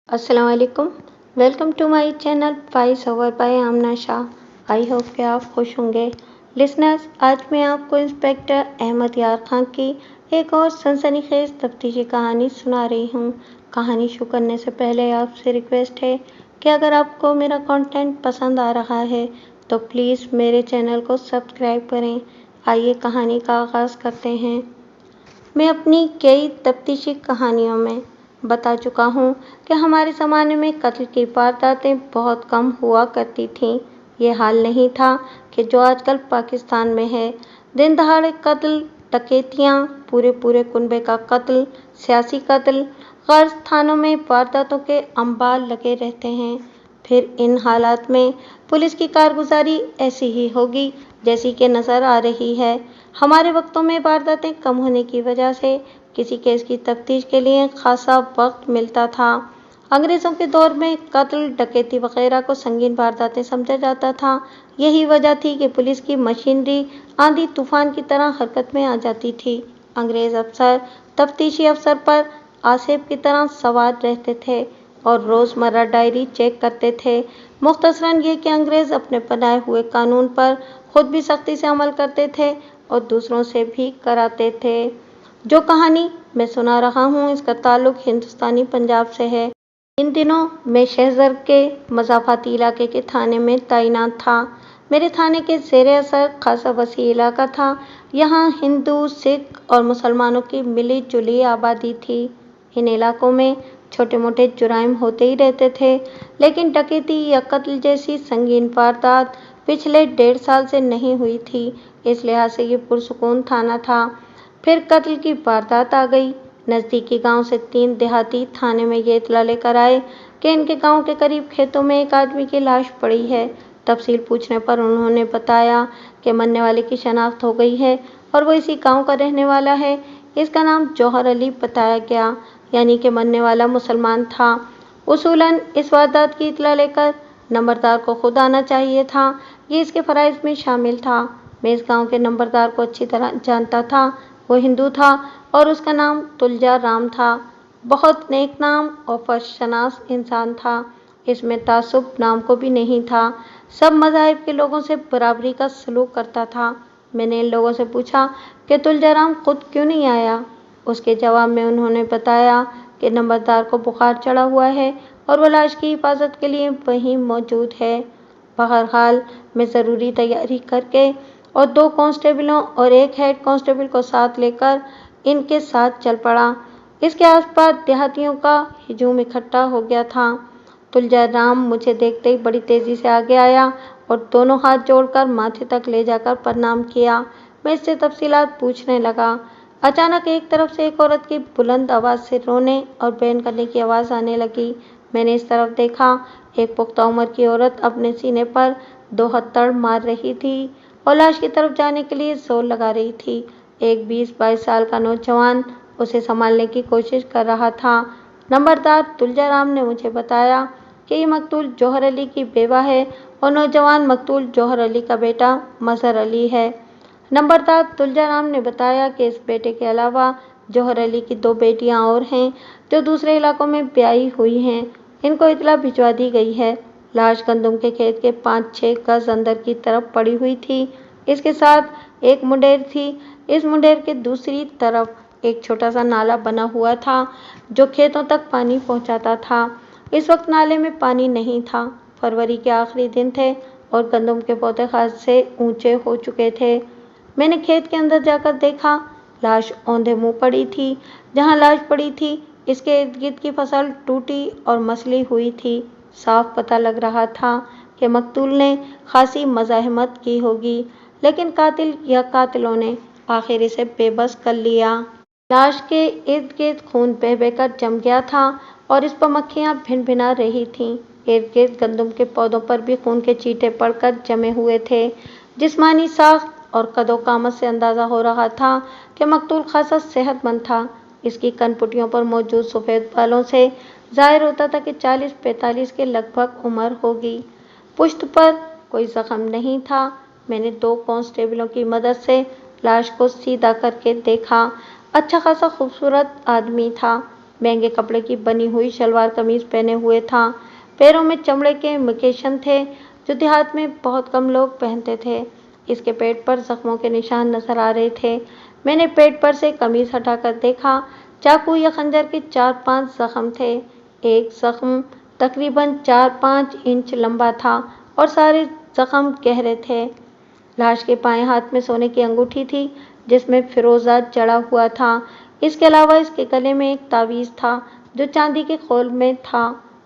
अस्सलाम वालेकुम। Welcome to my channel voice over by Amna Shah. I hope कि आप खुश होंगे। लिसनर्स, आज मैं आपको इंस्पेक्टर अहमद यार खान की एक और सनसनीखेज तफ्तीशी कहानी सुना रही हूँ। कहानी शुरू करने से पहले आपसे रिक्वेस्ट है कि अगर आपको मेरा कंटेंट पसंद आ रहा है तो प्लीज़ मेरे चैनल को सब्सक्राइब करें। आइए कहानी का आगाज़ करते हैं। मैं अपनी कई तफ्तीशी कहानियों में बता चुका हूँ कि हमारे ज़माने में कत्ल की वारदातें बहुत कम हुआ करती थीं। ये हाल नहीं था कि जो आजकल पाकिस्तान में है। दिन दहाड़े कत्ल, डकैतियाँ, पूरे पूरे कुनबे का कत्ल, सियासी कत्ल, गर्ज थानों में वारदातों के अंबार लगे रहते हैं। फिर इन हालात में पुलिस की कारगुजारी ऐसी ही होगी जैसी कि नज़र आ रही है। हमारे वक्तों में वारदातें कम होने की वजह से किसी केस की तफ्तीश के लिए खासा वक्त मिलता था। अंग्रेज़ों के दौर में कत्ल, डकैती वगैरह को संगीन वारदातें समझा जाता था। यही वजह थी कि पुलिस की मशीनरी आंधी तूफान की तरह हरकत में आ जाती थी। अंग्रेज़ अफसर तफ्तीशी अफसर पर आसेब की तरह सवार रहते थे और रोज़मर्रा डायरी चेक करते थे। मुख्तसरन ये कि अंग्रेज़ अपने बनाए हुए कानून पर खुद भी सख्ती से अमल करते थे और दूसरों से भी कराते थे। जो कहानी मैं सुना रहा हूँ इसका ताल्लुक हिंदुस्तानी पंजाब से है। इन दिनों मैं शहज़र के मज़ाफ़ाती इलाके के थाने में तैनात था। मेरे थाने के ज़ेरे असर खासा वसी इलाका था। यहाँ हिंदू, सिख और मुसलमानों की मिली जुली आबादी थी। इन इलाकों में छोटे मोटे जुराइम होते ही रहते थे, लेकिन डकैती या कत्ल जैसी संगीन वारदात पिछले 1.5 साल से नहीं हुई थी। इस लिहाज से ये पुरसुकून थाना था। फिर कत्ल की वारदात आ गई। नज़दीकी गांव से 3 देहाती थाने में ये इत्तला लेकर आए कि इनके गांव के करीब खेतों में एक आदमी की लाश पड़ी है। तफसील पूछने पर उन्होंने बताया कि मरने वाले की शनाख्त हो गई है और वो इसी गांव का रहने वाला है। इसका नाम जौहर अली बताया गया, यानी कि मरने वाला मुसलमान था। उसूलन इस वारदात की इत्तला लेकर नंबरदार को खुद आना चाहिए था। ये इसके फ़राइज़ में शामिल था। मैं इस गांव के नंबरदार को अच्छी तरह जानता था। वो हिंदू था और उसका नाम तुलजा राम था। बहुत नेक नाम और फर्शनास इंसान था। इसमें तासुब नाम को भी नहीं था। सब मज़ाहिब के लोगों से बराबरी का सलूक करता था। मैंने इन लोगों से पूछा कि तुलजा राम खुद क्यों नहीं आया। उसके जवाब में उन्होंने बताया कि नंबरदार को बुखार चढ़ा हुआ है और वो लाश की हिफाजत के लिए वहीं मौजूद है। बहरहाल मैं ज़रूरी तैयारी करके और 2 कांस्टेबलों और 1 हेड कांस्टेबल को साथ लेकर इनके साथ चल पड़ा। इसके आसपास देहातियों का हजूम इकट्ठा हो गया था। तुलजा राम मुझे देखते ही बड़ी तेज़ी से आगे आया और दोनों हाथ जोड़कर माथे तक ले जाकर प्रणाम किया। मैं इससे तफसीलात पूछने लगा। अचानक एक तरफ से एक औरत की बुलंद आवाज़ से रोने और बैन करने की आवाज़ आने लगी। मैंने इस तरफ देखा। एक पुख्ता उम्र की औरत अपने सीने पर 2 हथौड़ मार रही थी और लाश की तरफ जाने के लिए जोर लगा रही थी। एक 20-22 साल का नौजवान उसे संभालने की कोशिश कर रहा था। नंबरदार तुलजा राम ने मुझे बताया कि ये मकतूल जौहर अली की बेवा है और नौजवान मकतूल जौहर अली का बेटा मजहर अली है। नंबरदार तुलजा राम ने बताया कि इस बेटे के अलावा जौहर अली की 2 बेटियां और हैं जो दूसरे इलाकों में ब्याही हुई हैं। इनको इतला भिजवा दी गई है। लाश गंदम के खेत के 5-6 गज अंदर की तरफ पड़ी हुई थी। इसके साथ एक मुंडेर थी। इस मुंडेर के दूसरी तरफ एक छोटा सा नाला बना हुआ था जो खेतों तक पानी पहुंचाता था। इस वक्त नाले में पानी नहीं था। फरवरी के आखिरी दिन थे और गंदम के पौधे खासे ऊंचे हो चुके थे। मैंने खेत के अंदर जाकर देखा। लाश औंधे मुंह पड़ी थी। जहां लाश पड़ी थी इसके इर्द गिर्द की फसल टूटी और मसली हुई थी। साफ पता लग रहा था कि मकतूल ने खासी मज़ाहमत की होगी, लेकिन कातिल या कातिलों ने आखिर इसे बेबस कर लिया। लाश के इर्द गिर्द खून बह बहकर जम गया था और इस पर मक्खियां भिन भिना रही थीं। इर्द गिर्द गंदम के पौधों पर भी खून के चींटे पड़कर जमे हुए थे। जिस्मानी साख्त और कदो-कामत से अंदाज़ा हो रहा था कि मकतूल खासा सेहतमंद था। इसकी कनपुटियों पर मौजूद सफ़ेद बालों से ज़ाहिर होता था कि 40-45 के लगभग उम्र होगी। पुश्त पर कोई ज़ख्म नहीं था। मैंने 2 कांस्टेबलों की मदद से लाश को सीधा करके देखा। अच्छा खासा खूबसूरत आदमी था। महंगे कपड़े की बनी हुई शलवार कमीज पहने हुए था। पैरों में चमड़े के मुकेशन थे जो देहात में बहुत कम लोग पहनते थे। इसके पेट पर जख्मों के निशान नजर आ रहे थे। मैंने पेट पर से कमीज हटाकर देखा। चाकू या खंजर के 4-5 जख्म थे। एक जख्म तकरीबन 4-5 इंच लंबा था और सारे जख्म गहरे थे। लाश के बाएं हाथ में सोने की अंगूठी थी जिसमें फिरोजा जड़ा हुआ था। इसके अलावा इसके गले में एक तावीज था जो चांदी के खोल में था।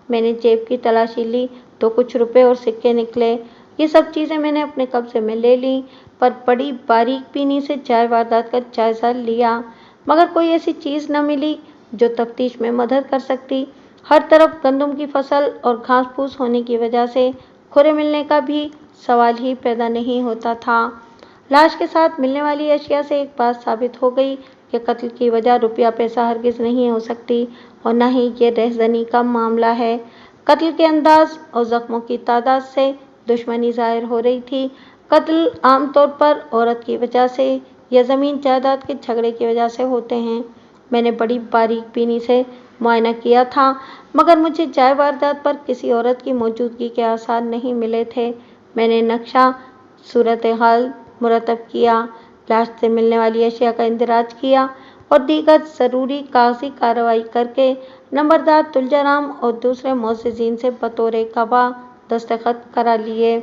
मैंने जेब की तलाशी ली तो कुछ रुपए और सिक्के निकले। ये सब चीजें मैंने अपने कब्जे में ले ली, पर बड़ी बारीक बीनी से जाए वारदात का जायजा लिया, मगर कोई ऐसी चीज न मिली जो तफ्तीश में मदद कर सकती। हर तरफ गंदम की फसल और घास फूस होने की वजह से खुरे मिलने का भी सवाल ही पैदा नहीं होता था। लाश के साथ मिलने वाली अशिया से एक बात साबित हो गई कि कत्ल की वजह रुपया पैसा हरगिज नहीं हो सकती और न ही ये रहजनी का मामला है। कत्ल के अंदाज और जख्मों की तादाद से दुश्मनी जाहिर हो रही थी। कत्ल आमतौर पर औरत की वजह से या ज़मीन जायदाद के झगड़े की वजह से होते हैं। मैंने बड़ी बारीक बीनी से मुआयना किया था, मगर मुझे जाए वारदात पर किसी औरत की मौजूदगी के आसार नहीं मिले थे। मैंने नक्शा सूरत हाल मुरतब किया, लाश से मिलने वाली अशिया का इंदराज किया और दीगर ज़रूरी कागजी कार्रवाई करके नंबरदार तुलजाराम और दूसरे मोअज़्ज़िज़ीन से बतौर गवाह दस्तखत करा लिए।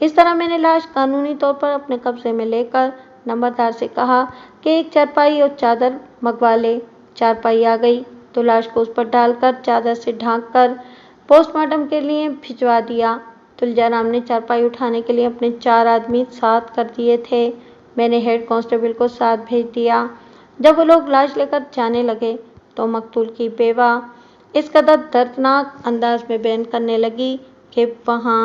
इस तरह मैंने लाश कानूनी तौर पर अपने कब्जे में लेकर नंबरदार से कहा कि एक चारपाई और चादर मंगवा ले। चारपाई आ गई तो लाश को उस पर डालकर चादर से ढांक कर पोस्टमार्टम के लिए भिजवा दिया। तुलजाराम ने चारपाई उठाने के लिए अपने 4 आदमी साथ कर दिए थे। मैंने हेड कांस्टेबल को साथ भेज दिया। जब वो लोग लाश लेकर जाने लगे तो मकतूल की बेवा इस कदर दर्दनाक अंदाज में बयान करने लगी कि वहाँ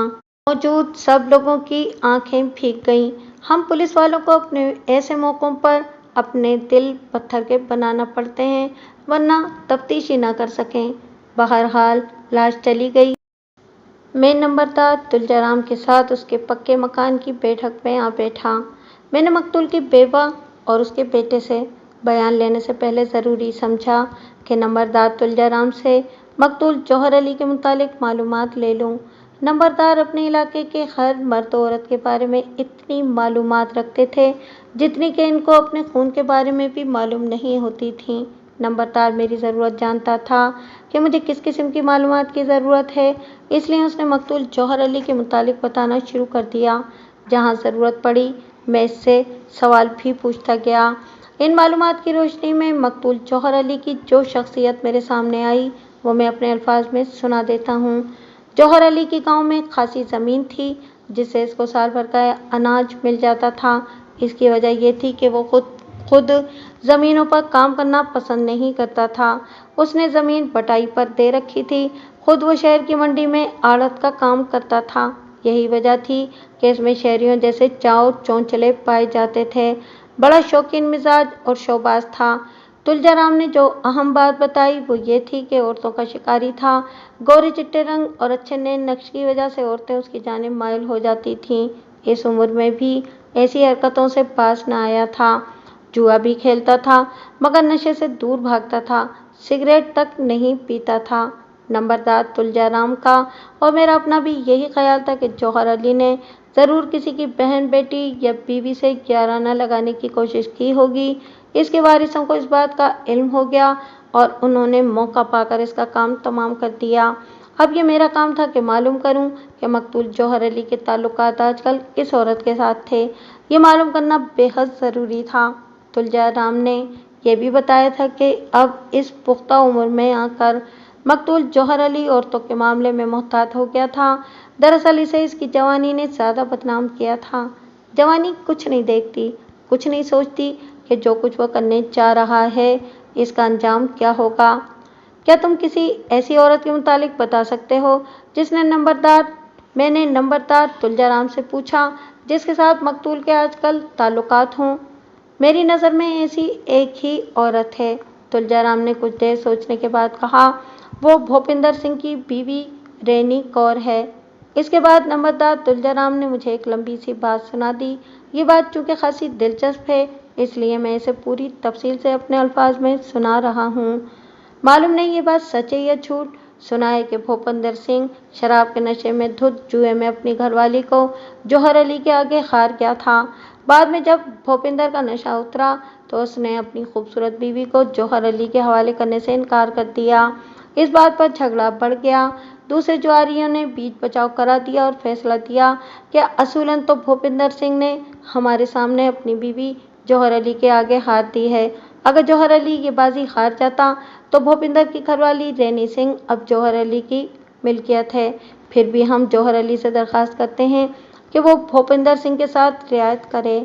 मौजूद सब लोगों की आंखें भीग गईं। हम पुलिस वालों को अपने ऐसे मौक़ों पर अपने दिल पत्थर के बनाना पड़ते हैं, वरना तफ्तीश ही ना कर सकें। बहरहाल लाश चली गई। मैं नंबरदार तुलजाराम के साथ उसके पक्के मकान की बैठक में आ बैठा। मैंने मकतूल की बेवा और उसके बेटे से बयान लेने से पहले ज़रूरी समझा कि नंबरदार तुलजाराम से मकतूल जौहर अली के मुतालिक मालूमात ले लूँ। नंबरदार अपने इलाके के हर मर्द औरत के बारे में इतनी मालूमात रखते थे जितनी कि इनको अपने खून के बारे में भी मालूम नहीं होती थी। नंबरदार मेरी ज़रूरत जानता था कि मुझे किस किस्म की मालूमात की ज़रूरत है, इसलिए उसने मकतूल जौहर अली के मुतालिक बताना शुरू कर दिया। जहाँ ज़रूरत पड़ी मैं इससे सवाल भी पूछता गया। इन मालूमात की रोशनी में मकतूल जौहर अली की जो शख्सियत मेरे सामने आई वो मैं अपने अल्फाज में सुना देता हूँ। जौहर अली की गांव में खासी ज़मीन थी जिससे इसको साल भर का अनाज मिल जाता था। इसकी वजह यह थी कि वो खुद ज़मीनों पर काम करना पसंद नहीं करता था। उसने ज़मीन बटाई पर दे रखी थी। खुद वो शहर की मंडी में आड़त का काम करता था। यही वजह थी कि इसमें शहरियों जैसे चाव चौंचले पाए जाते थे। बड़ा शौकीन मिजाज और शौबाज था। तुलजाराम ने जो अहम बात बताई वो ये थी कि औरतों का शिकारी था। गोरे चिट्टे रंग और अच्छे नैन नक्श की वजह से औरतें उसकी जानिब माइल हो जाती थीं। इस उम्र में भी ऐसी हरकतों से पास न आया था। जुआ भी खेलता था, मगर नशे से दूर भागता था। सिगरेट तक नहीं पीता था। नंबरदार तुलजाराम का और मेरा अपना भी यही ख्याल था कि जौहर अली ने ज़रूर किसी की बहन, बेटी या बीवी से याराना लगाने की कोशिश की होगी। इसके वारिसों को इस बात का इल्म हो गया और उन्होंने मौका पाकर इसका काम तमाम कर दिया। अब ये मेरा काम था कि मालूम करूं कि मकतूल जौहर अली के ताल्लुकात आजकल किस औरत के साथ थे। ये मालूम करना बेहद ज़रूरी था। तुलजाराम ने यह भी बताया था कि अब इस पुख्ता उम्र में आकर मकतूल जौहर अली औरतों के मामले में मोहतात हो गया था। दरअसल इसे इसकी जवानी ने ज़्यादा बदनाम किया था। जवानी कुछ नहीं देखती, कुछ नहीं सोचती कि जो कुछ वो करने जा रहा है इसका अंजाम क्या होगा। क्या तुम किसी ऐसी औरत के मुतालिक बता सकते हो मैंने नंबरदार तुलजाराम से पूछा जिसके साथ मकतूल के आजकल ताल्लुकात हों। मेरी नज़र में ऐसी एक ही औरत है। तुलजाराम ने कुछ देर सोचने के बाद कहा, वो भूपिंदर सिंह की बीवी रैनी कौर है। इसके बाद नंबरदार तुलजाराम ने मुझे एक लंबी सी बात सुना दी। ये बात चूँकि खासी दिलचस्प है इसलिए मैं इसे पूरी तफसील से अपने अल्फाज में सुना रहा हूँ। मालूम नहीं ये बात सच है या झूठ। सुना है कि भूपिंदर सिंह शराब के नशे में धुत जुए में अपनी घरवाली को जौहर अली के आगे हार गया था। बाद में जब भूपिंदर का नशा उतरा तो उसने अपनी खूबसूरत बीवी को जौहर अली के हवाले करने से इनकार कर दिया। इस बात पर झगड़ा बढ़ गया। दूसरे जुआरियों ने बीच बचाव करा दिया और फैसला दिया कि असूलन तो भूपिंदर सिंह ने हमारे सामने अपनी बीवी जौहर अली के आगे हार दी है। अगर जौहर अली ये बाजी हार जाता तो भूपिंदर की घरवाली रैनी सिंह अब जौहर अली की मिल्कियत है। फिर भी हम जौहर अली से दरख्वास्त करते हैं कि वो भूपिंदर सिंह के साथ रियायत करे।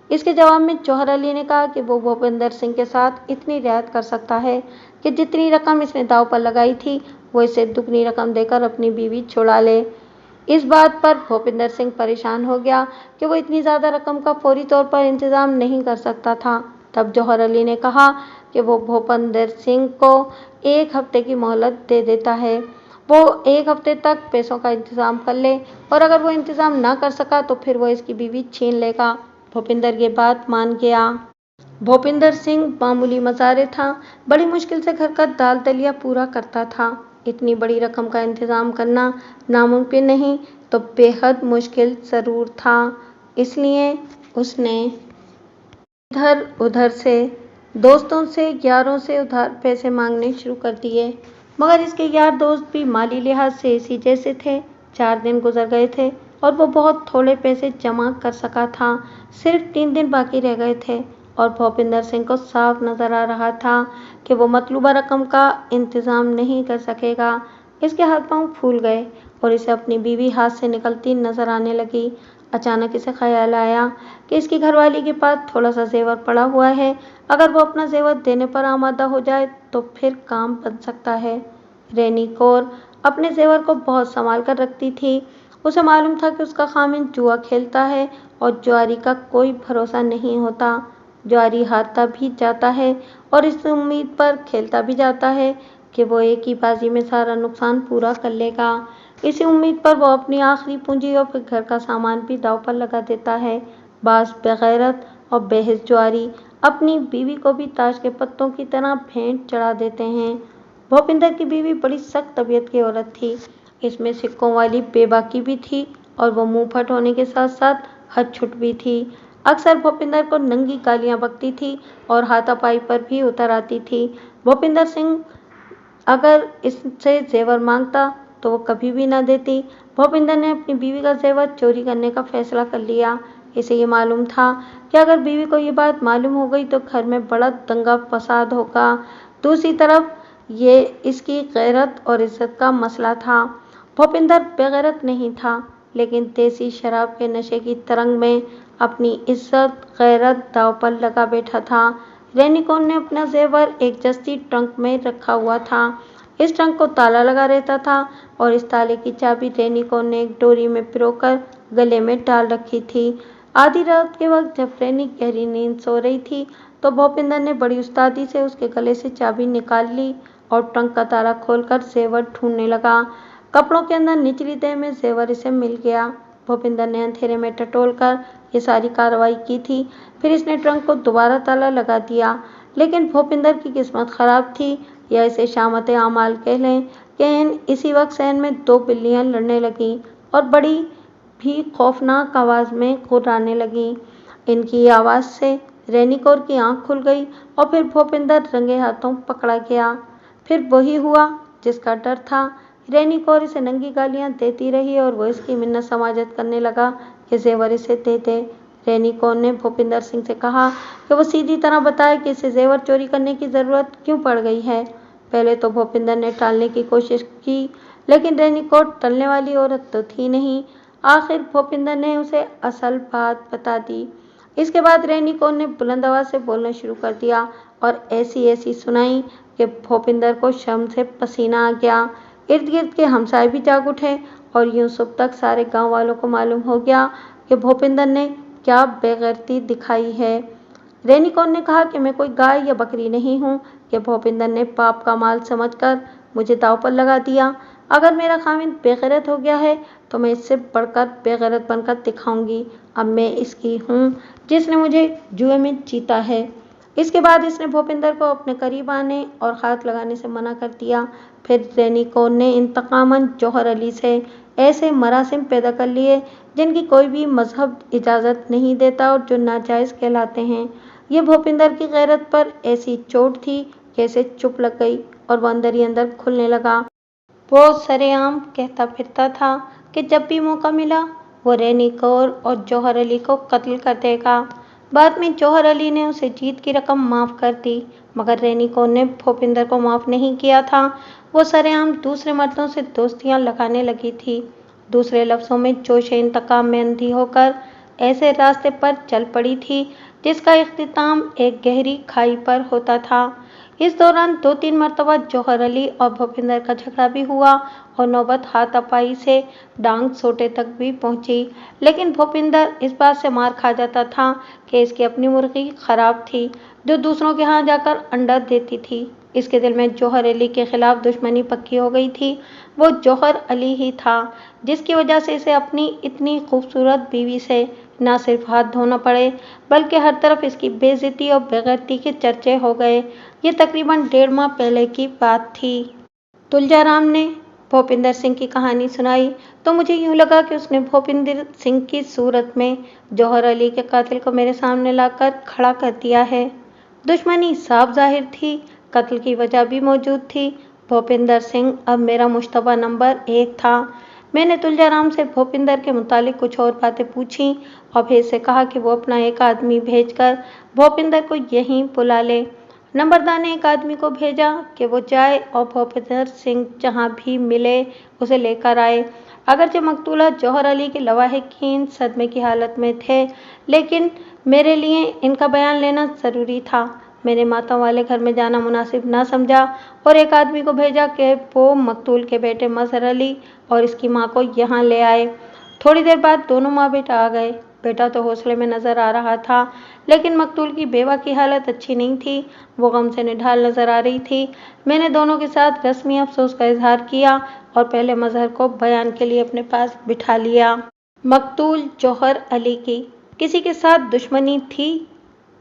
इसके जवाब में जौहर अली ने कहा कि वो भूपिंदर सिंह के साथ इतनी रियायत कर सकता है कि जितनी रकम इसने दांव पर लगाई थी वो इसे दुगनी रकम देकर अपनी बीवी छुड़ा ले। इस बात पर भूपिंदर सिंह परेशान हो गया कि वो इतनी ज़्यादा रकम का फौरी तौर पर इंतजाम नहीं कर सकता था। तब जौहर अली ने कहा कि वो भूपिंदर सिंह को 1 हफ्ते की मोहलत दे देता है। वो 1 हफ्ते तक पैसों का इंतजाम कर ले और अगर वो इंतजाम ना कर सका तो फिर वो इसकी बीवी छीन लेगा। भूपिंदर ये बात मान गया। भूपिंदर सिंह मामूली मज़ारे था, बड़ी मुश्किल से घर का दाल दलिया पूरा करता था। इतनी बड़ी रकम का इंतजाम करना नामुमकिन नहीं तो बेहद मुश्किल ज़रूर था। इसलिए उसने इधर उधर से दोस्तों से यारों से उधार पैसे मांगने शुरू कर दिए। मगर इसके यार दोस्त भी माली लिहाज से इसी जैसे थे। 4 दिन गुजर गए थे और वो बहुत थोड़े पैसे जमा कर सका था। सिर्फ 3 दिन बाकी रह गए थे और भूपिंदर सिंह को साफ नजर आ रहा था कि वो मतलूबा रकम का इंतजाम नहीं कर सकेगा। इसके हाथ पांव फूल गए और इसे अपनी बीवी हाथ से निकलती नजर आने लगी। अचानक इसे ख्याल आया कि इसकी घरवाली के पास थोड़ा सा जेवर पड़ा हुआ है। अगर वो अपना जेवर देने पर आमादा हो जाए तो फिर काम बन सकता है। रैनी कौर अपने जेवर को बहुत संभाल कर रखती थी। उसे मालूम था कि उसका खामिन जुआ खेलता है और जुआरी का कोई भरोसा नहीं होता। जुआरी हारता भी जाता है और इस उम्मीद पर खेलता भी जाता है कि वो एक ही बाजी में सारा नुकसान पूरा कर लेगा। इसी उम्मीद पर वो अपनी आखिरी पूंजी और फिर घर का सामान भी दांव पर लगा देता है। बास बेगैरत और बेहिस जुआरी अपनी बीवी को भी ताश के पत्तों की तरह भेंट चढ़ा देते हैं। भूपिंदर की बीवी बड़ी सख्त तबीयत की औरत थी। इसमें सिक्कों वाली बेबाकी भी थी और वो मुंह फट होने के साथ साथ हद छुट भी थी। अक्सर भूपिंदर को नंगी गालियां बकती थी और हाथापाई पर भी उतर आती थी। भूपिंदर सिंह अगर इससे जेवर मांगता तो वो कभी भी ना देती। भूपिंदर ने अपनी बीवी का जेवर चोरी करने का फैसला कर लिया। इसे ये मालूम था कि अगर बीवी को ये बात मालूम हो गई तो घर में बड़ा दंगा फसाद होगा। दूसरी तरफ ये इसकी गैरत और इज्जत का मसला था। भूपिंदर बेगैरत नहीं था लेकिन देसी शराब के नशे की तरंग में अपनी इज्जत गैरत दांव पर लगा बैठा था। रैनी कौर ने अपना जेवर एक जस्ती ट्रंक में रखा हुआ था। इस ट्रंक को ताला लगा रहता था और इस ताले की चाबी रैनी कौर ने एक डोरी में पिरोकर गले में डाल रखी थी। आधी रात के वक्त जब रैनी गहरी नींद सो रही थी तो भूपिंदर ने बड़ी उस्तादी से उसके गले से चाबी निकाल ली और ट्रंक का ताला खोलकर जेवर ढूंढने लगा। कपड़ों के अंदर निचली तह में जेवर इसे मिल गया। भूपिंदर ने अंधेरे में टटोल कर ये सारी कार्रवाई की थी। फिर इसने ट्रंक को दोबारा ताला लगा दिया। लेकिन भूपिंदर की किस्मत खराब थी या इसे शामत आमाल कह लें कि इसी वक्त सहन में 2 बिल्लियां लड़ने लगीं और बड़ी भी खौफनाक आवाज में गुर्राने लगीं। इनकी आवाज से रैनी कौर की आंख खुल गई और फिर भूपिंदर रंगे हाथों पकड़ा गया। फिर वही हुआ जिसका डर था। रैनी कौर इसे नंगी गालियां देती रही और वो इसकी मिन्नत समाजत करने लगा कि जेवर इसे दे दे। रैनी कौर ने भूपिंदर सिंह से कहा कि वो सीधी तरह बताए कि इसे जेवर चोरी करने की ज़रूरत क्यों पड़ गई है। पहले तो भूपिंदर ने टालने की कोशिश की लेकिन रैनी कौर टलने वाली औरत तो थी नहीं। आखिर भूपिंदर ने उसे असल बात बता दी। इसके बाद रैनी कौर ने बुलंद आवाज से बोलना शुरू कर दिया और ऐसी सुनाई कि भूपिंदर को शर्म से पसीना आ गया। इर्द गिर्द के हमसाए भी जाग उठे और यूं सुबह तक सारे गांव वालों को मालूम हो गया कि भूपिंदर ने क्या बेगैरती दिखाई है। रैनी कौर ने कहा कि मैं कोई गाय या बकरी नहीं हूँ कि भूपिंदर ने पाप का माल समझकर मुझे दांव पर लगा दिया। अगर मेरा खामिन बेगैरत हो गया है तो मैं इससे बढ़कर बेगैरत बनकर दिखाऊंगी। अब मैं इसकी हूँ जिसने मुझे जुए में जीता है। इसके बाद इसने भूपिंदर को अपने करीब आने और हाथ लगाने से मना कर दिया। फिर रैनी कौर ने इंतकामन जौहर अली से ऐसे मरासिम पैदा कर लिए जिनकी कोई भी मजहब इजाज़त नहीं देता और जो नाजायज़ कहलाते हैं। ये भूपिंदर की गैरत पर ऐसी चोट थी कि इसे चुप लग गई और वो अंदर ही अंदर खुलने लगा। वो सरेआम कहता फिरता था कि जब भी मौका मिला वो रैनी कौर और जौहर अली को कत्ल कर देगा। बाद में जौहर अली ने उसे जीत की रकम माफ़ कर दी, मगर रैनी कौर ने भूपिंदर को माफ़ नहीं किया था। वो सरेआम दूसरे मर्दों से दोस्तियां लगाने लगी थी। दूसरे लफ्ज़ों में जोश-ए इंतकाम में अंधी होकर ऐसे रास्ते पर चल पड़ी थी जिसका इख्तिताम एक गहरी खाई पर होता था। इस दौरान 2-3 मरतबा जौहर अली और भूपिंदर का झगड़ा भी हुआ और नौबत हाथापाई से डांग सोटे तक भी पहुंची, लेकिन भूपिंदर इस बात से मार खा जाता था कि इसकी अपनी मुर्गी खराब थी जो दूसरों के यहाँ जाकर अंडा देती थी। इसके दिल में जौहर अली के खिलाफ दुश्मनी पक्की हो गई थी। वो जौहर अली ही था जिसकी वजह से इसे अपनी इतनी खूबसूरत बीवी से न सिर्फ हाथ धोना पड़े बल्कि हर तरफ इसकी बेइज्जती और बेगैरती के चर्चे हो गए। ये तकरीबन 1.5 माह पहले की बात थी। तुलजाराम ने भूपिंदर सिंह की कहानी सुनाई तो मुझे यूं लगा कि उसने भूपिंदर सिंह की सूरत में जौहर अली के कातिल को मेरे सामने लाकर खड़ा कर दिया है। दुश्मनी साफ जाहिर थी, कत्ल की वजह भी मौजूद थी। भूपिंदर सिंह अब मेरा मुश्तबा नंबर 1 था। मैंने तुलजाराम से भूपिंदर के मुतालिक कुछ और बातें पूछी और फिर से कहा कि वो अपना एक आदमी भेजकर भूपिंदर को यहीं बुला ले। नंबरदार ने एक आदमी को भेजा कि वो जाए और भूपिंदर सिंह जहाँ भी मिले उसे लेकर आए। अगरचे मकतूला जौहर अली के लवाहिकीन सदमे की हालत में थे, लेकिन मेरे लिए इनका बयान लेना ज़रूरी था। मैंने माता वाले घर में जाना मुनासिब ना समझा और एक आदमी को भेजा कि वो मकतूल के बेटे मजहर अली और इसकी माँ को यहाँ ले आए। थोड़ी देर बाद दोनों माँ बेटा आ गए। बेटा तो हौसले में नज़र आ रहा था, लेकिन मकतूल की बेवा की हालत अच्छी नहीं थी। वो गम से निढाल नज़र आ रही थी। मैंने दोनों के साथ रस्मी अफसोस का इजहार किया और पहले मजहर को बयान के लिए अपने पास बिठा लिया। मकतूल जौहर अली की किसी के साथ दुश्मनी थी?